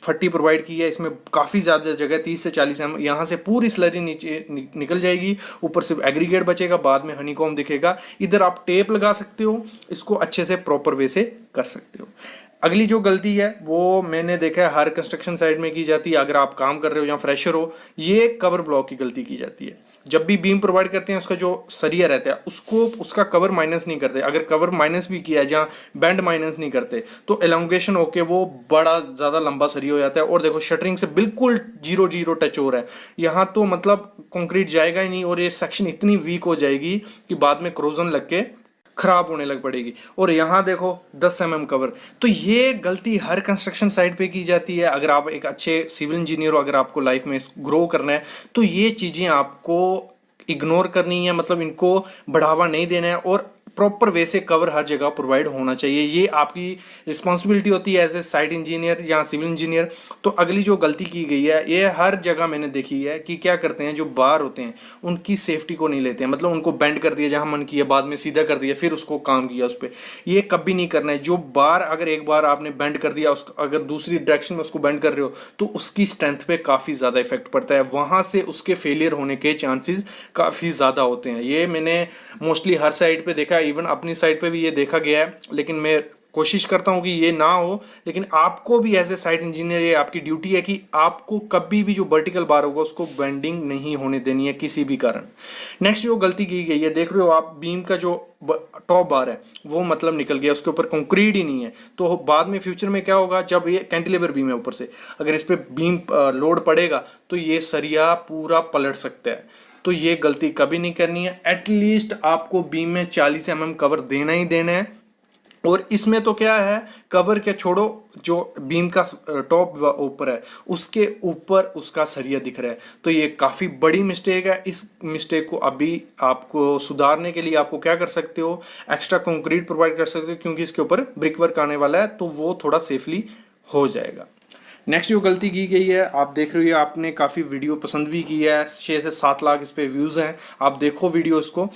फट्टी प्रोवाइड की है इसमें काफ़ी ज़्यादा जगह 30 से 40 mm, यहाँ से पूरी स्लरी नीचे निकल जाएगी, ऊपर सिर्फ एग्रीगेट बचेगा, बाद में हनीकॉम दिखेगा। इधर आप टेप लगा सकते हो, इसको अच्छे से प्रॉपर वे से कर सकते हो। अगली जो गलती है वो मैंने देखा है हर कंस्ट्रक्शन साइट में की जाती है, अगर आप काम कर रहे हो या फ्रेशर हो, ये कवर ब्लॉक की गलती की जाती है। जब भी बीम प्रोवाइड करते हैं उसका जो सरिया रहता है उसको उसका कवर माइनस नहीं करते, अगर कवर माइनस भी किया है जहाँ बैंड माइनस नहीं करते तो एलोंगेशन होके वो बड़ा ज़्यादा लंबा सरिया हो जाता है। और देखो शटरिंग से बिल्कुल 0-0 टच हो रहा है, यहाँ तो मतलब कंक्रीट जाएगा ही नहीं और ये सेक्शन इतनी वीक हो जाएगी कि बाद में क्रोजन लग के खराब होने लग पड़ेगी। और यहाँ देखो 10 mm कवर, तो ये गलती हर कंस्ट्रक्शन साइट पे की जाती है। अगर आप एक अच्छे सिविल इंजीनियर हो, अगर आपको लाइफ में ग्रो करना है तो ये चीज़ें आपको इग्नोर करनी है, मतलब इनको बढ़ावा नहीं देना है और प्रॉपर वे से कवर हर जगह प्रोवाइड होना चाहिए। ये आपकी रिस्पॉन्सिबिलिटी होती है एज ए साइट इंजीनियर या सिविल इंजीनियर। तो अगली जो गलती की गई है ये हर जगह मैंने देखी है कि क्या करते हैं, जो बार होते हैं उनकी सेफ्टी को नहीं लेते हैं, मतलब उनको बेंड कर दिया जहां मन किया, बाद में सीधा कर दिया, फिर उसको काम किया उस पर। ये कभी नहीं करना है। जो बार अगर एक बार आपने बेंड कर दिया, उसको अगर दूसरी डायरेक्शन में उसको बेंड कर रहे हो तो उसकी स्ट्रेंथ पे काफ़ी ज़्यादा इफेक्ट पड़ता है, वहां से उसके फेलियर होने के चांसेस काफ़ी ज़्यादा होते हैं। ये मैंने मोस्टली हर साइड पे देखा है, इवन अपनी साइड पे भी ये देखा गया है, लेकिन मैं कोशिश करता हूं कि ये ना हो। लेकिन आपको भी एज ए साइट इंजीनियर ये आपकी ड्यूटी है कि आपको कभी भी जो वर्टिकल बार होगा उसको बेंडिंग नहीं होने देनी है किसी भी कारण। नेक्स्ट जो गलती की गई है, देख रहे हो आप बीम का जो टॉप बार है वो मतलब निकल गया, उसके ऊपर कंक्रीट ही नहीं है। तो बाद में फ्यूचर में क्या होगा, जब ये कैंटिलीवर बीम है ऊपर से अगर इस पर बीम लोड पड़ेगा तो ये सरिया पूरा पलट सकता है। तो ये गलती कभी नहीं करनी है। एटलीस्ट आपको बीम में 40 mm कवर देना ही देना है। और इसमें तो क्या है, कवर क्या छोड़ो, जो बीम का टॉप ऊपर है उसके ऊपर उसका सरिया दिख रहा है, तो ये काफ़ी बड़ी मिस्टेक है। इस मिस्टेक को अभी आपको सुधारने के लिए आपको क्या कर सकते हो, एक्स्ट्रा कंक्रीट प्रोवाइड कर सकते हो, क्योंकि इसके ऊपर ब्रिक वर्क आने वाला है तो वो थोड़ा सेफली हो जाएगा। नेक्स्ट जो गलती की गई है, आप देख रहे हो आपने काफ़ी वीडियो पसंद भी की है, 6 से 7 लाख इस पे व्यूज़ हैं, आप देखो वीडियो इसको।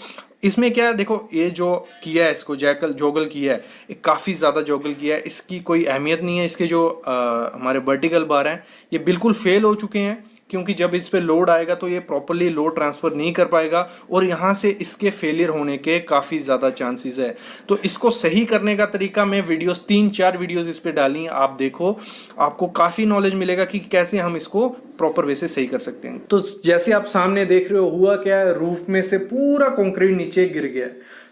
इसमें क्या है, देखो ये जो किया है इसको जोगल किया है, ये काफ़ी ज़्यादा जोगल किया है, इसकी कोई अहमियत नहीं है। इसके जो हमारे वर्टिकल बार हैं ये बिल्कुल फेल हो चुके हैं, क्योंकि जब इस पे लोड आएगा तो ये प्रॉपरली लोड ट्रांसफ़र नहीं कर पाएगा और यहाँ से इसके फेलियर होने के काफ़ी ज़्यादा चांसेस है। तो इसको सही करने का तरीका मैं वीडियोस 3-4 वीडियोस इस पे डाली हैं, आप देखो, आपको काफ़ी नॉलेज मिलेगा कि कैसे हम इसको प्रॉपर वे से सही कर सकते हैं। तो जैसे आप सामने देख रहे हो, हुआ क्या है, रूफ में से पूरा कंक्रीट नीचे गिर गया।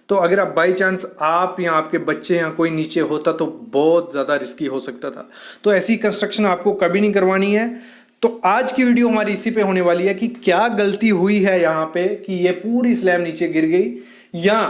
तो अगर आप बाई चांस आप या आपके बच्चे या कोई नीचे होता तो बहुत ज़्यादा रिस्की हो सकता था। तो ऐसी कंस्ट्रक्शन आपको कभी नहीं करवानी है। तो आज की वीडियो हमारी इसी पे होने वाली है कि क्या गलती हुई है यहाँ पे कि ये पूरी स्लैब नीचे गिर गई, या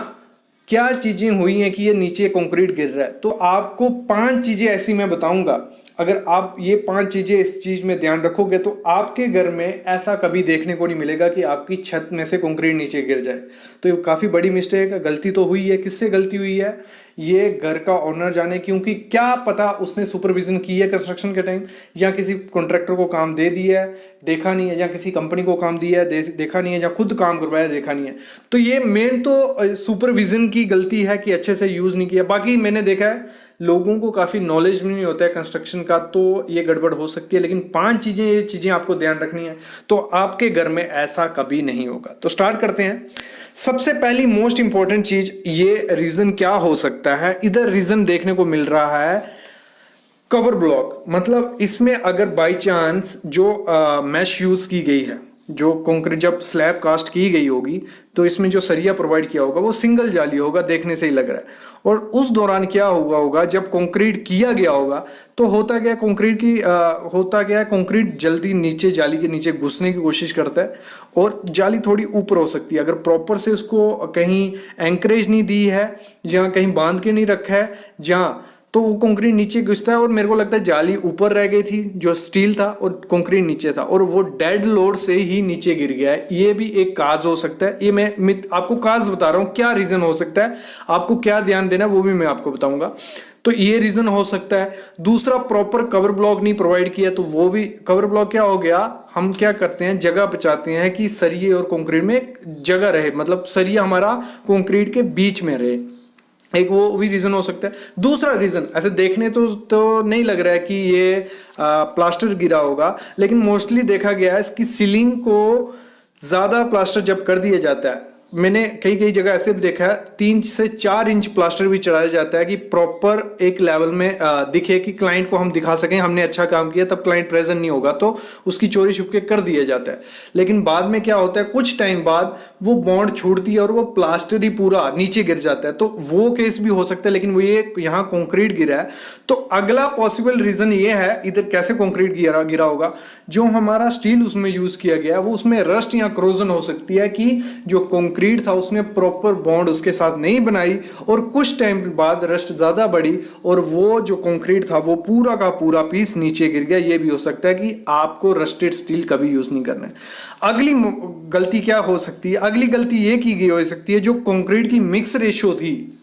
क्या चीजें हुई हैं कि ये नीचे कंक्रीट गिर रहा है। तो आपको 5 चीजें ऐसी मैं बताऊंगा, अगर आप ये 5 चीजें इस चीज में ध्यान रखोगे तो आपके घर में ऐसा कभी देखने को नहीं मिलेगा कि आपकी छत में से कंक्रीट नीचे गिर जाए। तो ये काफ़ी बड़ी मिस्टेक है, गलती तो हुई है। किससे गलती हुई है, ये घर का ओनर जाने, क्योंकि क्या पता उसने सुपरविजन की है कंस्ट्रक्शन के टाइम, या किसी कॉन्ट्रैक्टर को काम दे दिया है देखा नहीं है, या किसी कंपनी को काम दिया है देखा नहीं है, या खुद काम करवाया देखा नहीं है। तो ये मेन तो सुपरविजन की गलती है कि अच्छे से यूज़ नहीं किया। बाकी मैंने देखा है लोगों को काफ़ी नॉलेज भी नहीं होता है कंस्ट्रक्शन का, तो ये गड़बड़ हो सकती है। लेकिन 5 चीज़ें, ये चीज़ें आपको ध्यान रखनी है, तो आपके घर में ऐसा कभी नहीं होगा। तो स्टार्ट करते हैं। सबसे पहली मोस्ट इंपॉर्टेंट चीज़, ये रीज़न क्या हो सकता है। इधर रीज़न देखने को मिल रहा है कवर ब्लॉक, मतलब इसमें अगर बाय चांस जो मैश यूज़ की गई है, जो कंक्रीट जब स्लैब कास्ट की गई होगी, तो इसमें जो सरिया प्रोवाइड किया होगा वो सिंगल जाली होगा, देखने से ही लग रहा है। और उस दौरान क्या हुआ होगा, जब कंक्रीट किया गया होगा तो होता क्या है, कंक्रीट जल्दी नीचे जाली के नीचे घुसने की कोशिश करता है और जाली थोड़ी ऊपर हो सकती है। अगर प्रॉपर से उसको कहीं एंकरेज नहीं दी है, जहाँ कहीं बांध के नहीं रखा है जहाँ, तो वो कंक्रीट नीचे घुसता है। और मेरे को लगता है जाली ऊपर रह गई थी, जो स्टील था, और कंक्रीट नीचे था, और वो डेड लोड से ही नीचे गिर गया है। ये भी एक काज हो सकता है। ये मैं आपको काज बता रहा हूँ, क्या रीजन हो सकता है, आपको क्या ध्यान देना है वो भी मैं आपको बताऊंगा। तो ये रीजन हो सकता है। दूसरा, प्रॉपर कवर ब्लॉक नहीं प्रोवाइड किया, तो वो भी कवर ब्लॉक क्या हो गया, हम क्या करते हैं, जगह बचाते हैं कि सरिये और कंक्रीट में जगह रहे, मतलब सरिया हमारा कंक्रीट के बीच में रहे, एक वो भी रीजन हो सकता है। दूसरा रीजन, ऐसे देखने तो नहीं लग रहा है कि ये प्लास्टर गिरा होगा, लेकिन मोस्टली देखा गया है इसकी सीलिंग को ज्यादा प्लास्टर जब कर दिया जाता है, मैंने कई जगह ऐसे भी देखा है 3 से 4 इंच प्लास्टर भी चढ़ाया जाता है कि प्रॉपर एक लेवल में दिखे, कि क्लाइंट को हम दिखा सकें हमने अच्छा काम किया, तब क्लाइंट प्रेजेंट नहीं होगा तो उसकी चोरी छुप के कर दिया जाता है। लेकिन बाद में क्या होता है, कुछ टाइम बाद वो बॉन्ड छूटती है और वो प्लास्टर ही पूरा नीचे गिर जाता है, तो वो केस भी हो सकता है। लेकिन वो ये यहाँ कॉन्क्रीट गिरा है, तो अगला पॉसिबल रीजन ये है, इधर कैसे कॉन्क्रीट गिरा होगा, जो हमारा स्टील उसमें यूज किया गया वो उसमें रस्ट या क्रोजन हो सकती है, कि जो कंक्रीट था उसने प्रॉपर बॉन्ड उसके साथ नहीं बनाई, और कुछ टाइम बाद रस्ट ज्यादा बढ़ी और वो जो कंक्रीट था वो पूरा का पूरा पीस नीचे गिर गया। ये भी हो सकता है कि आपको रस्टेड स्टील कभी यूज नहीं करना है। अगली गलती क्या हो सकती है, अगली गलती ये की गई हो सकती है, जो कंक्रीट की मिक्स रेशियो थी,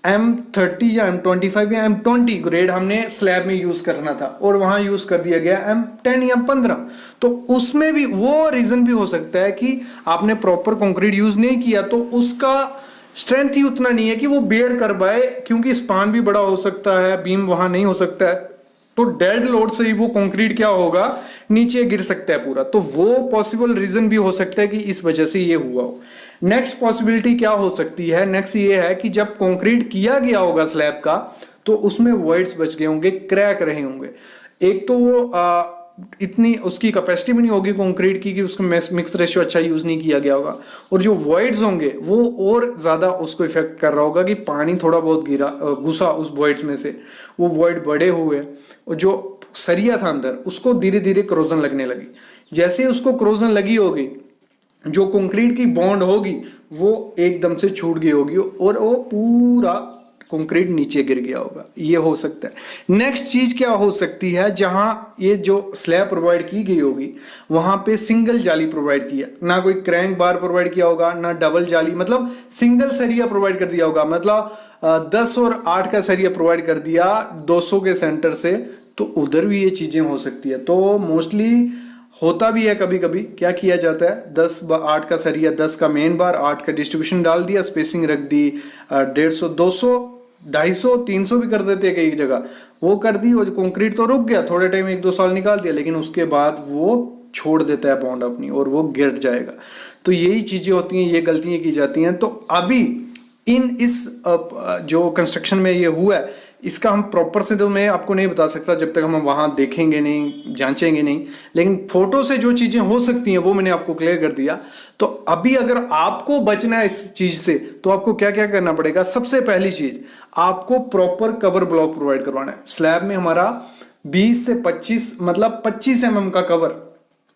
M30 या M25 या M20 ग्रेड हमने स्लैब में यूज करना था और वहां यूज कर दिया गया M10 या 15, तो उसमें भी वो रीजन भी हो सकता है कि आपने प्रॉपर कंक्रीट यूज नहीं किया, तो उसका स्ट्रेंथ ही उतना नहीं है कि वो बेयर कर पाए, क्योंकि स्पान भी बड़ा हो सकता है, बीम वहां नहीं हो सकता है, तो डेड लोड से ही वो कंक्रीट क्या होगा, नीचे गिर सकता है पूरा। तो वो पॉसिबल रीजन भी हो सकता है कि इस वजह से ये हुआ हो। नेक्स्ट पॉसिबिलिटी क्या हो सकती है, नेक्स्ट ये है कि जब कंक्रीट किया गया होगा स्लैब का, तो उसमें वॉइड्स बच गए होंगे, क्रैक रहे होंगे। एक तो वो इतनी उसकी कैपेसिटी भी नहीं होगी कंक्रीट की कि उसको मिक्स रेशियो अच्छा यूज नहीं किया गया होगा, और जो वॉइड्स होंगे वो और ज्यादा उसको इफेक्ट कर रहा होगा कि पानी थोड़ा बहुत घुसा उस वॉइड्स में से, वो वॉइड बड़े हुए और जो सरिया था अंदर उसको धीरे धीरे क्रोजन लगने लगी। जैसे उसको क्रोजन लगी होगी, जो कंक्रीट की बॉन्ड होगी वो एकदम से छूट गई होगी और वो पूरा कंक्रीट नीचे गिर गया होगा। ये हो सकता है। नेक्स्ट चीज क्या हो सकती है, जहां ये जो स्लैब प्रोवाइड की गई होगी वहां पे सिंगल जाली प्रोवाइड किया, ना कोई क्रैंक बार प्रोवाइड किया होगा, ना डबल जाली, मतलब सिंगल सरिया प्रोवाइड कर दिया होगा, मतलब 10 और 8 का सरिया प्रोवाइड कर दिया 200 के सेंटर से, तो उधर भी ये चीजें हो सकती है। तो मोस्टली होता भी है, कभी कभी क्या किया जाता है, 8 का सरिया, 10 का मेन बार, 8 का डिस्ट्रीब्यूशन डाल दिया, स्पेसिंग रख दी 150, 200, 250, 300 भी कर देते हैं कई जगह, वो कर दी, वो कंक्रीट तो रुक गया, थोड़े टाइम 1-2 साल निकाल दिया, लेकिन उसके बाद वो छोड़ देता है बॉन्ड अपनी और वो गिर जाएगा। तो यही चीजें होती हैं, ये गलतियां की जाती हैं। तो अभी इस जो कंस्ट्रक्शन में ये हुआ है, इसका हम प्रॉपर से तो मैं आपको नहीं बता सकता जब तक हम वहां देखेंगे नहीं, जांचेंगे नहीं, लेकिन फोटो से जो चीजें हो सकती हैं वो मैंने आपको क्लियर कर दिया। तो अभी अगर आपको बचना है इस चीज से, तो आपको क्या क्या करना पड़ेगा। सबसे पहली चीज, आपको प्रॉपर कवर ब्लॉक प्रोवाइड करवाना है। स्लैब में हमारा 20 से 25 मतलब 25 mm का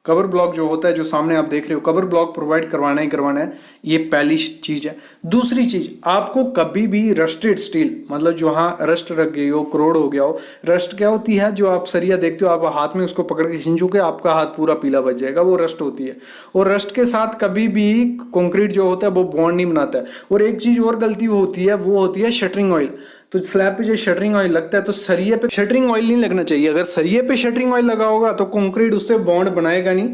कवर ब्लॉक जो होता है, जो सामने आप देख रहे हो, कवर ब्लॉक प्रोवाइड करवाना ही करवाना है। ये पहली चीज है। दूसरी चीज, आपको कभी भी रस्टेड स्टील, मतलब जो हाँ रस्ट रख गई हो, करोड़ हो गया हो, रस्ट क्या होती है, जो आप सरिया देखते हो, आप हाथ में उसको पकड़ के खींचोगे, आपका हाथ पूरा पीला बच जाएगा, वो रस्ट होती है। और रस्ट के साथ कभी भी कंक्रीट जो होता है वो बॉन्ड नहीं बनाता है। और एक चीज और गलती होती है, वो होती है शटरिंग ऑयल। तो स्लैब पे जो शटरिंग ऑयल लगता है, तो सरिये पे शटरिंग ऑयल नहीं लगना चाहिए। अगर सरिये पे शटरिंग ऑयल लगा होगा तो कंक्रीट उससे बॉन्ड बनाएगा नहीं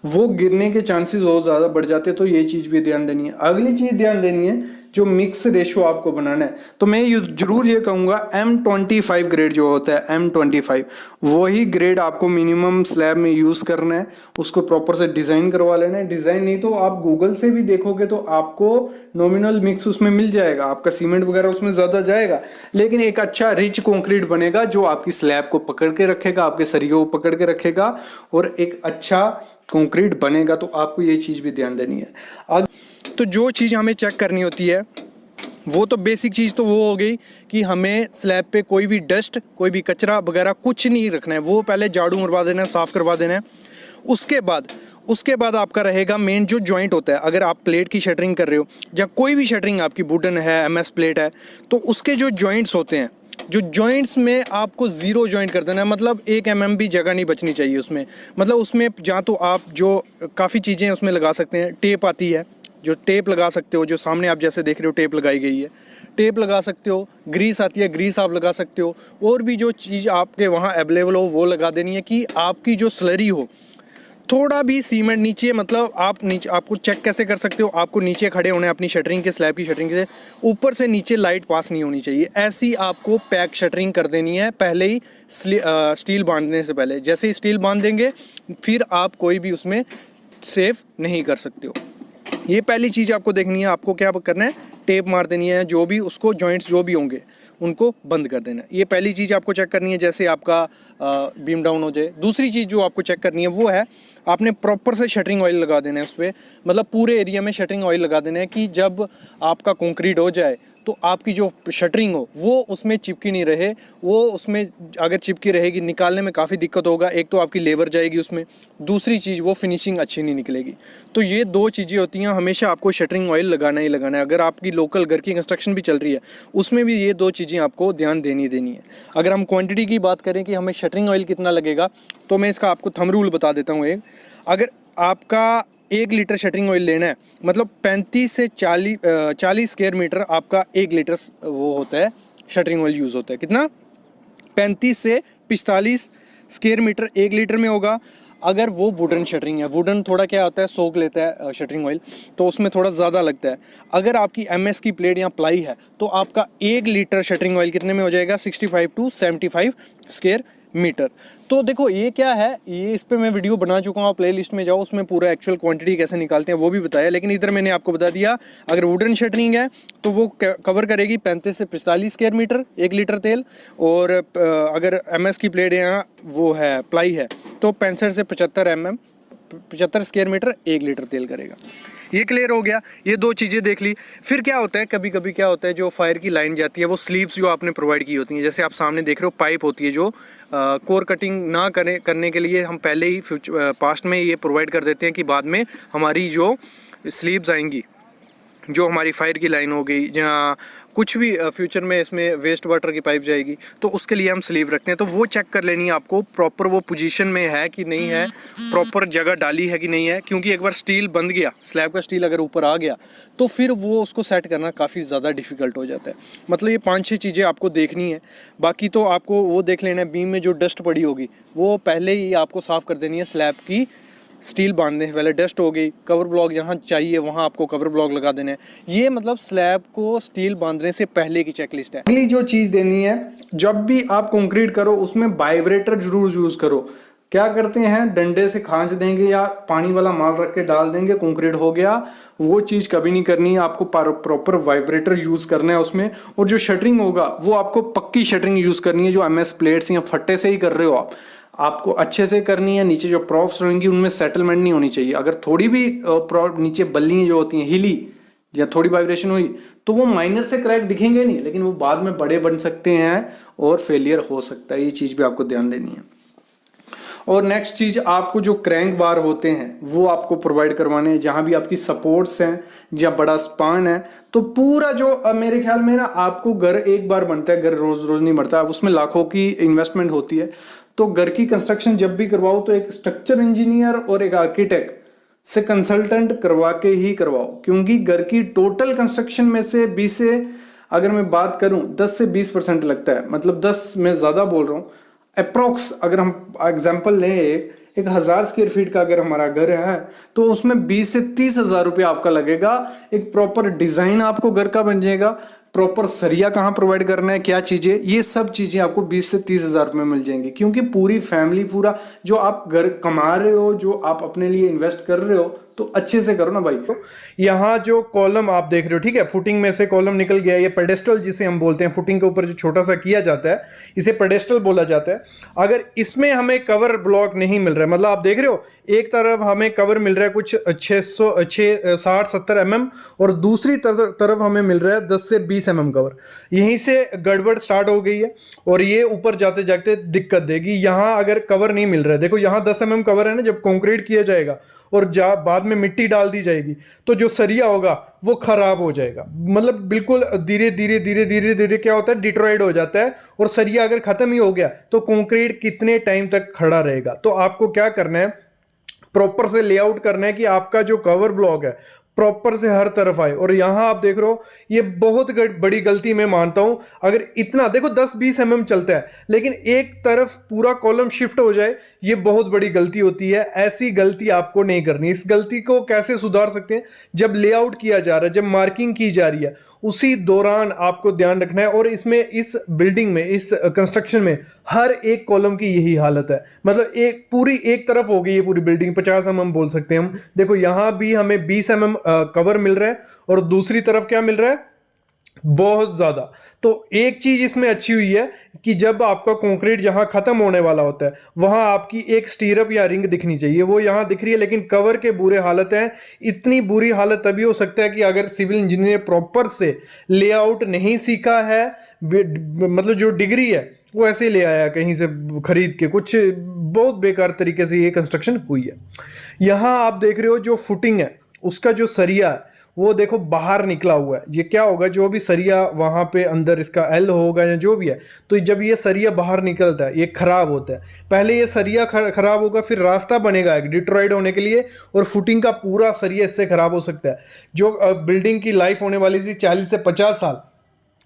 वो गिरने के चांसेस बहुत ज़्यादा बढ़ जाते हैं। तो ये चीज़ भी ध्यान देनी है। अगली चीज़ ध्यान देनी है, जो मिक्स रेशो आपको बनाना है, तो मैं जरूर ये कहूँगा M25 ग्रेड जो होता है, M25 वही ग्रेड आपको मिनिमम स्लैब में यूज़ करना है। उसको प्रॉपर से डिज़ाइन करवा लेना है। डिज़ाइन नहीं तो आप गूगल से भी देखोगे तो आपको नॉमिनल मिक्स उसमें मिल जाएगा, आपका सीमेंट वगैरह उसमें ज़्यादा जाएगा, लेकिन एक अच्छा रिच कंक्रीट बनेगा जो आपकी स्लैब को पकड़ के रखेगा, आपके सरियों को पकड़ के रखेगा और एक अच्छा कंक्रीट बनेगा। तो आपको ये चीज़ भी ध्यान देनी है। तो जो चीज़ हमें चेक करनी होती है वो तो बेसिक चीज़ तो वो हो गई कि हमें स्लैब पे कोई भी डस्ट, कोई भी कचरा वगैरह कुछ नहीं रखना है। वो पहले झाड़ू मरवा देना है, साफ़ करवा देना है। उसके बाद आपका रहेगा मेन जो जॉइंट होता है। अगर आप प्लेट की शटरिंग कर रहे हो या कोई भी शटरिंग आपकी वुडन है, MS प्लेट है, तो उसके जो जॉइंट्स होते हैं, जो जॉइंट्स में आपको ज़ीरो जॉइंट कर देना है। मतलब 1 mm भी जगह नहीं बचनी चाहिए उसमें। मतलब उसमें जहाँ तो आप जो काफ़ी चीज़ें उसमें लगा सकते हैं। टेप आती है, जो टेप लगा सकते हो, जो सामने आप जैसे देख रहे हो टेप लगाई गई है, टेप लगा सकते हो। ग्रीस आती है, ग्रीस आप लगा सकते हो। और भी जो चीज़ आपके वहाँ अवेलेबल हो वो लगा देनी है कि आपकी जो स्लरी हो, थोड़ा भी सीमेंट नीचे, मतलब आप नीचे, आपको चेक कैसे कर सकते हो, आपको नीचे खड़े होने अपनी शटरिंग के, स्लैब की शटरिंग से ऊपर से नीचे लाइट पास नहीं होनी चाहिए। ऐसी आपको पैक शटरिंग कर देनी है पहले ही, स्टील बांधने से पहले। जैसे ही स्टील बांध देंगे फिर आप कोई भी उसमें सेव नहीं कर सकते हो। ये पहली चीज़ आपको देखनी है। आपको क्या करना है, टेप मार देनी है, जो भी उसको जॉइंट्स जो भी होंगे उनको बंद कर देना है। ये पहली चीज़ आपको चेक करनी है, जैसे आपका बीम डाउन हो जाए। दूसरी चीज़ जो आपको चेक करनी है वो है, आपने प्रॉपर से शटरिंग ऑयल लगा देना है उस पर। मतलब पूरे एरिया में शटरिंग ऑयल लगा देना है कि जब आपका कंक्रीट हो जाए तो आपकी जो शटरिंग हो वो उसमें चिपकी नहीं रहे। वो उसमें अगर चिपकी रहेगी निकालने में काफ़ी दिक्कत होगा। एक तो आपकी लेबर जाएगी उसमें, दूसरी चीज़ वो फिनिशिंग अच्छी नहीं निकलेगी। तो ये दो चीज़ें होती हैं, हमेशा आपको शटरिंग ऑयल लगाना ही लगाना है। अगर आपकी लोकल घर की कंस्ट्रक्शन भी चल रही है उसमें भी ये दो चीज़ें आपको ध्यान देनी है। अगर हम क्वान्टिटी की बात करें कि हमें शटरिंग ऑयल कितना लगेगा, तो मैं इसका आपको थंब रूल बता देता हूँ एक। अगर आपका 1 लीटर शटरिंग ऑयल लेना है, मतलब 35 से 40 स्क्वायर मीटर आपका 1 लीटर वो होता है, शटरिंग ऑयल यूज़ होता है। कितना? 35 से 45 स्क्वायर मीटर 1 लीटर में होगा। अगर वो वुडन शटरिंग है, वुडन थोड़ा क्या होता है, सोख लेता है शटरिंग ऑयल, तो उसमें थोड़ा ज़्यादा लगता है। अगर आपकी MS की प्लेट या प्लाई है तो आपका 1 लीटर शटरिंग ऑयल कितने में हो जाएगा, 65 to 75 स्क्वायर मीटर। तो देखो ये क्या है, ये इस पे मैं वीडियो बना चुका हूँ, प्लेलिस्ट में जाओ, उसमें पूरा एक्चुअल क्वांटिटी कैसे निकालते हैं वो भी बताया। लेकिन इधर मैंने आपको बता दिया, अगर वुडन शटरिंग है तो वो कवर करेगी 35 से 45 स्क्वायर मीटर 1 लीटर तेल। और अगर MS की प्लेट यहाँ वो है, प्लाई है, तो 65 से 75 स्क्वायर मीटर 1 लीटर तेल करेगा। ये क्लियर हो गया। ये दो चीज़ें देख ली। फिर क्या होता है, कभी कभी क्या होता है, जो फायर की लाइन जाती है वो स्लीव्स जो आपने प्रोवाइड की होती हैं, जैसे आप सामने देख रहे हो पाइप होती है, जो कोर कटिंग ना करने के लिए हम पहले ही पास्ट में ये प्रोवाइड कर देते हैं कि बाद में हमारी जो स्लीव्स आएंगी, जो हमारी फायर की लाइन हो गई, जहाँ कुछ भी फ्यूचर में इसमें वेस्ट वाटर की पाइप जाएगी, तो उसके लिए हम स्लीव रखते हैं। तो वो चेक कर लेनी है आपको, प्रॉपर वो पोजीशन में है कि नहीं है, प्रॉपर जगह डाली है कि नहीं है। क्योंकि एक बार स्टील बंध गया, स्लैब का स्टील अगर ऊपर आ गया तो फिर वो उसको सेट करना काफ़ी ज़्यादा डिफ़िकल्ट हो जाता है। मतलब ये 5-6 चीज़ें आपको देखनी है। बाकी तो आपको वो देख लेना है, बीम में जो डस्ट पड़ी होगी वो पहले ही आपको साफ़ कर देनी है। स्लैब की स्टील बांधने से पहले डस्ट हो गई, कवर ब्लॉक जहाँ चाहिए वहाँ आपको कवर ब्लॉक लगा देना है। ये मतलब स्लैब को स्टील बांधने से पहले की चेकलिस्ट है। अगली जो चीज़ देनी है, जब भी आप कंक्रीट करो उसमें वाइब्रेटर जरूर यूज़ करो। क्या करते हैं, डंडे से खांच देंगे या पानी वाला माल रख के डाल देंगे, कंक्रीट हो गया, वो चीज़ कभी नहीं करनी है। आपको प्रॉपर वाइब्रेटर यूज़ करना है उसमें। और जो शटरिंग होगा वो आपको पक्की शटरिंग यूज़ करनी है, जो MS प्लेट्स या फट्टे से ही कर रहे हो आपको अच्छे से करनी है। नीचे जो प्रॉप्स रहेंगी उनमें सेटलमेंट नहीं होनी चाहिए। अगर थोड़ी भी नीचे बल्ली जो होती हैं हिली या थोड़ी वाइब्रेशन हुई तो वो माइनर से क्रैक दिखेंगे नहीं, लेकिन वो बाद में बड़े बन सकते हैं और फेलियर हो सकता है। ये चीज़ भी आपको ध्यान देनी है। और नेक्स्ट चीज़, आपको जो क्रैंक बार होते हैं वो आपको प्रोवाइड करवाने हैं। जहाँ भी आपकी सपोर्ट्स हैं या बड़ा स्पान है, तो पूरा जो मेरे ख्याल में ना, आपको घर एक बार बनता है, घर रोज रोज नहीं बनता, उसमें लाखों की इन्वेस्टमेंट होती है। तो घर की कंस्ट्रक्शन जब भी करवाओ तो एक स्ट्रक्चर इंजीनियर और एक आर्किटेक्ट से कंसल्टेंट करवा के ही करवाओ। क्योंकि घर की टोटल कंस्ट्रक्शन में से 20 से, अगर मैं बात करूं, 10 से 20% लगता है। मतलब 10 मैं ज़्यादा बोल रहा हूँ, अप्रोक्स। अगर हम एग्जाम्पल लें एक 1000 स्क्वायर फीट का अगर हमारा घर है तो उसमें 20 से 30 हजार रुपये आपका लगेगा। एक प्रॉपर डिजाइन आपको घर का बन जाएगा, प्रॉपर सरिया कहाँ प्रोवाइड करना है, क्या चीजें, ये सब चीजें आपको 20 से 30 हजार रुपये मिल जाएंगी। क्योंकि पूरी फैमिली, पूरा जो आप घर कमा रहे हो, जो आप अपने लिए इन्वेस्ट कर रहे हो, तो अच्छे से करो ना भाई। तो यहाँ जो कॉलम आप देख रहे हो, ठीक है, फुटिंग में से कॉलम निकल गया, ये पेडेस्टल जिसे हम बोलते हैं, फुटिंग के ऊपर जो छोटा सा किया जाता है इसे पेडेस्टल बोला जाता है। अगर इसमें हमें कवर ब्लॉक नहीं मिल रहा है, मतलब आप देख रहे हो एक तरफ हमें कवर मिल रहा है कुछ 60-70 mm और दूसरी तरफ हमें मिल रहा है 10 से 20 mm कवर। यहीं से गड़बड़ स्टार्ट हो गई है और ये ऊपर जाते जाते दिक्कत देगी। यहाँ अगर कवर नहीं मिल रहा है, देखो यहाँ 10 mm कवर है ना, जब कंक्रीट किया जाएगा और बाद में मिट्टी डाल दी जाएगी तो जो सरिया होगा वो खराब हो जाएगा, मतलब बिल्कुल धीरे धीरे क्या होता है, डिट्रॉयड हो जाता है। और सरिया अगर खत्म ही हो गया तो कंक्रीट कितने टाइम तक खड़ा रहेगा। तो आपको क्या करना है, प्रॉपर से लेआउट करना है कि आपका जो कवर ब्लॉक है प्रॉपर से हर तरफ आए। और यहां आप देख रहे हो ये बहुत बड़ी गलती मैं मानता हूं। अगर इतना देखो 10-20 mm चलता है लेकिन एक तरफ पूरा कॉलम शिफ्ट हो जाए, ये बहुत बड़ी गलती होती है। ऐसी गलती आपको नहीं करनी। इस गलती को कैसे सुधार सकते हैं, जब लेआउट किया जा रहा है, जब मार्किंग की जा रही है, उसी दौरान आपको ध्यान रखना है। और इसमें, इस बिल्डिंग में, इस कंस्ट्रक्शन में हर एक कॉलम की यही हालत है। मतलब एक पूरी एक तरफ हो गई है पूरी बिल्डिंग, 50 mm बोल सकते हैं हम। देखो यहां भी हमें 20 mm कवर मिल रहा है और दूसरी तरफ क्या मिल रहा है, बहुत ज्यादा। तो एक चीज इसमें अच्छी हुई है कि जब आपका कंक्रीट जहां खत्म होने वाला होता है वहां आपकी एक स्टीरअप या रिंग दिखनी चाहिए, वो यहां दिख रही है। लेकिन कवर के बुरे हालत हैं। इतनी बुरी हालत तभी हो सकता है कि अगर सिविल इंजीनियर प्रॉपर से लेआउट नहीं सीखा है, मतलब जो डिग्री है वो ऐसे ले आया कहीं से खरीद के, कुछ बहुत बेकार तरीके से ये कंस्ट्रक्शन हुई है। यहां आप देख रहे हो जो फुटिंग है उसका जो सरिया है वो देखो बाहर निकला हुआ है। ये क्या होगा, जो भी सरिया वहां पे अंदर इसका एल होगा या जो भी है, तो जब ये सरिया बाहर निकलता है ये खराब होता है। पहले ये सरिया खराब होगा, फिर रास्ता बनेगा एक डिट्रॉयड होने के लिए, और फुटिंग का पूरा सरिया इससे खराब हो सकता है। जो बिल्डिंग की लाइफ होने वाली थी 40 से 50 साल,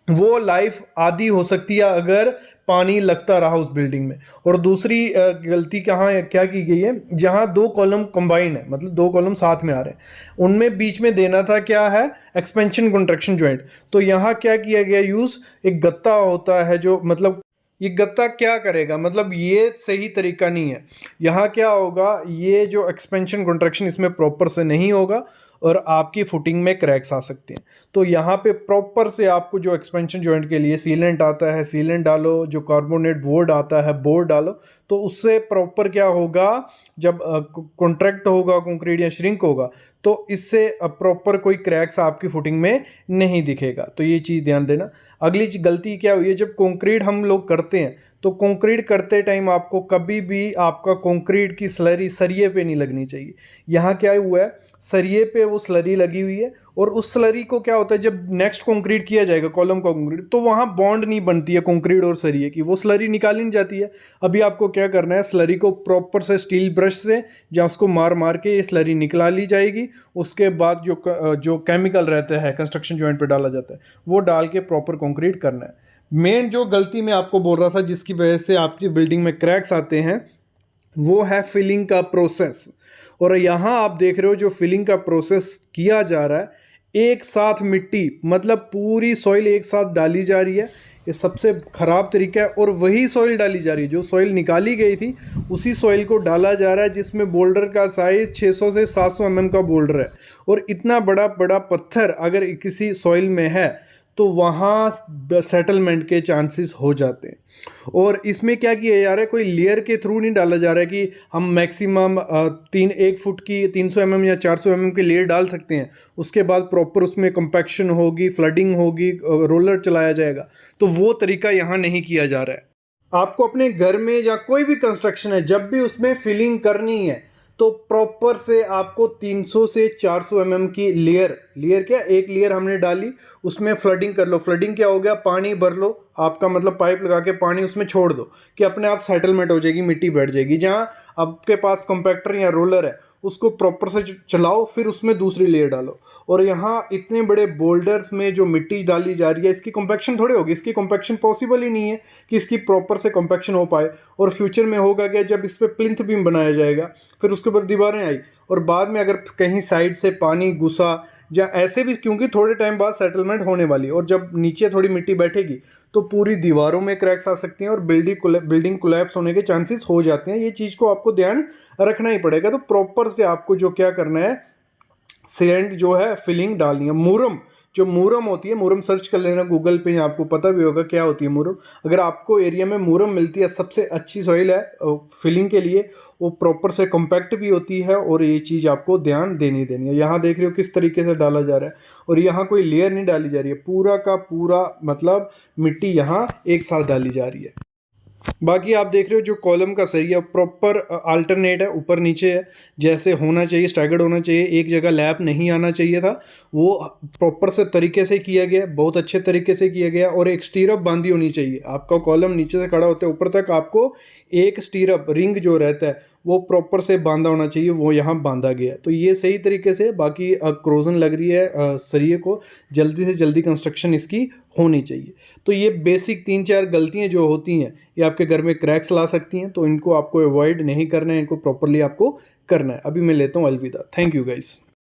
वो लाइफ आधी हो सकती है अगर पानी लगता रहा उस बिल्डिंग में। और दूसरी गलती क्या की गई है, जहां दो कॉलम कंबाइंड है, मतलब दो कॉलम साथ में आ रहे हैं, उनमें बीच में देना था क्या है, एक्सपेंशन कंट्रैक्शन जॉइंट। तो यहाँ क्या किया गया यूज, एक गत्ता होता है जो, मतलब ये गत्ता क्या करेगा, मतलब ये सही तरीका नहीं है। यहाँ क्या होगा, ये जो एक्सपेंशन कंट्रैक्शन इसमें प्रॉपर से नहीं होगा और आपकी फुटिंग में क्रैक्स आ सकते हैं। तो यहाँ पे प्रॉपर से आपको जो एक्सपेंशन जॉइंट के लिए सीलेंट आता है, सीलेंट डालो, जो कार्बोनेट बोर्ड आता है बोर्ड डालो। तो उससे प्रॉपर क्या होगा, जब कॉन्ट्रैक्ट होगा कंक्रीट या श्रिंक होगा तो इससे प्रॉपर कोई क्रैक्स आपकी फुटिंग में नहीं दिखेगा। तो ये चीज़ ध्यान देना। अगली गलती क्या हुई है, जब कंक्रीट हम लोग करते हैं तो कंक्रीट करते टाइम आपको कभी भी आपका कंक्रीट की स्लरी सरिये पे नहीं लगनी चाहिए। यहाँ क्या हुआ है, सरिये पे वो स्लरी लगी हुई है और उस स्लरी को क्या होता है, जब नेक्स्ट कंक्रीट किया जाएगा कॉलम का कंक्रीट, तो वहाँ बॉन्ड नहीं बनती है कंक्रीट और सरिये की, वो स्लरी निकाली नहीं जाती है। अभी आपको क्या करना है, स्लरी को प्रॉपर से स्टील ब्रश से या उसको मार मार के ये स्लरी निकाल ली जाएगी। उसके बाद जो केमिकल रहता है कंस्ट्रक्शन जॉइंट पे डाला जाता है वो डाल के प्रॉपर कंक्रीट करना है। मेन जो गलती मैं आपको बोल रहा था जिसकी वजह से आपकी बिल्डिंग में क्रैक्स आते हैं वो है फिलिंग का प्रोसेस। और यहाँ आप देख रहे हो जो फिलिंग का प्रोसेस किया जा रहा है, एक साथ मिट्टी, मतलब पूरी सॉइल एक साथ डाली जा रही है। ये सबसे ख़राब तरीका है। और वही सॉइल डाली जा रही है, जो सॉइल निकाली गई थी उसी सॉइल को डाला जा रहा है, जिसमें बोल्डर का साइज़ 600 से 700 mm का बोल्डर है। और इतना बड़ा बड़ा पत्थर अगर किसी सॉइल में है तो वहाँ सेटलमेंट के चांसेस हो जाते हैं। और इसमें क्या किया जा रहा है, कोई लेयर के थ्रू नहीं डाला जा रहा है कि हम मैक्सिमम 1 फुट की 300 mm या 400 mm की लेयर डाल सकते हैं, उसके बाद प्रॉपर उसमें कंपैक्शन होगी, फ्लडिंग होगी, रोलर चलाया जाएगा। तो वो तरीका यहाँ नहीं किया जा रहा है। आपको अपने घर में या कोई भी कंस्ट्रक्शन है, जब भी उसमें फिलिंग करनी है तो प्रॉपर से आपको 300 से 400 mm की लेयर क्या, एक लेयर हमने डाली, उसमें फ्लडिंग कर लो। फ्लडिंग क्या हो गया, पानी भर लो आपका, मतलब पाइप लगा के पानी उसमें छोड़ दो कि अपने आप सेटलमेंट हो जाएगी, मिट्टी बैठ जाएगी। जहाँ आपके पास कंपैक्टर या रोलर है उसको प्रॉपर से चलाओ, फिर उसमें दूसरी लेयर डालो। और यहाँ इतने बड़े बोल्डर्स में जो मिट्टी डाली जा रही है, इसकी कॉम्पैक्शन थोड़ी होगी, इसकी कॉम्पैक्शन पॉसिबल ही नहीं है कि इसकी प्रॉपर से कॉम्पैक्शन हो पाए। और फ्यूचर में होगा क्या, जब इस पर प्लिंथ बीम बनाया जाएगा, फिर उसके ऊपर दीवारें आई, और बाद में अगर कहीं साइड से पानी घुसा या ऐसे भी, क्योंकि थोड़े टाइम बाद सेटलमेंट होने वाली है, और जब नीचे थोड़ी मिट्टी बैठेगी तो पूरी दीवारों में क्रैक्स आ सकती हैं और बिल्डिंग कोलैप्स होने के चांसेस हो जाते हैं। ये चीज़ को आपको ध्यान रखना ही पड़ेगा। तो प्रॉपर से आपको जो क्या करना है, सीलेंट जो है फिलिंग डालनी है। मुरम, जो मुरम होती है, मुरम सर्च कर लेना गूगल पे, आपको पता भी होगा क्या होती है मुरम। अगर आपको एरिया में मुरम मिलती है, सबसे अच्छी सॉइल है फिलिंग के लिए, वो प्रॉपर से कॉम्पैक्ट भी होती है, और ये चीज़ आपको ध्यान देनी है। यहाँ देख रहे हो किस तरीके से डाला जा रहा है, और यहाँ कोई लेयर नहीं डाली जा रही है, पूरा का पूरा मतलब मिट्टी यहाँ एक साथ डाली जा रही है। बाकी आप देख रहे हो जो कॉलम का सरिया प्रॉपर अल्टरनेट है, ऊपर नीचे है, जैसे होना चाहिए, स्टैगर्ड होना चाहिए, एक जगह लैप नहीं आना चाहिए था, वो प्रॉपर से तरीके से किया गया, बहुत अच्छे तरीके से किया गया। और एक स्टीरअप बांधी होनी चाहिए, आपका कॉलम नीचे से खड़ा होते ऊपर तक आपको एक स्टीरअप रिंग जो रहता है वो प्रॉपर से बांधा होना चाहिए, वो यहाँ बांधा गया। तो ये सही तरीके से, बाकी क्रोजन लग रही है सरिये को, जल्दी से जल्दी कंस्ट्रक्शन इसकी होनी चाहिए। तो ये बेसिक 3-4 गलतियाँ जो होती हैं, ये आपके घर में क्रैक्स ला सकती हैं, तो इनको आपको अवॉइड नहीं करना है, इनको प्रॉपरली आपको करना है। अभी मैं लेता हूँ अलविदा। Thank you guys.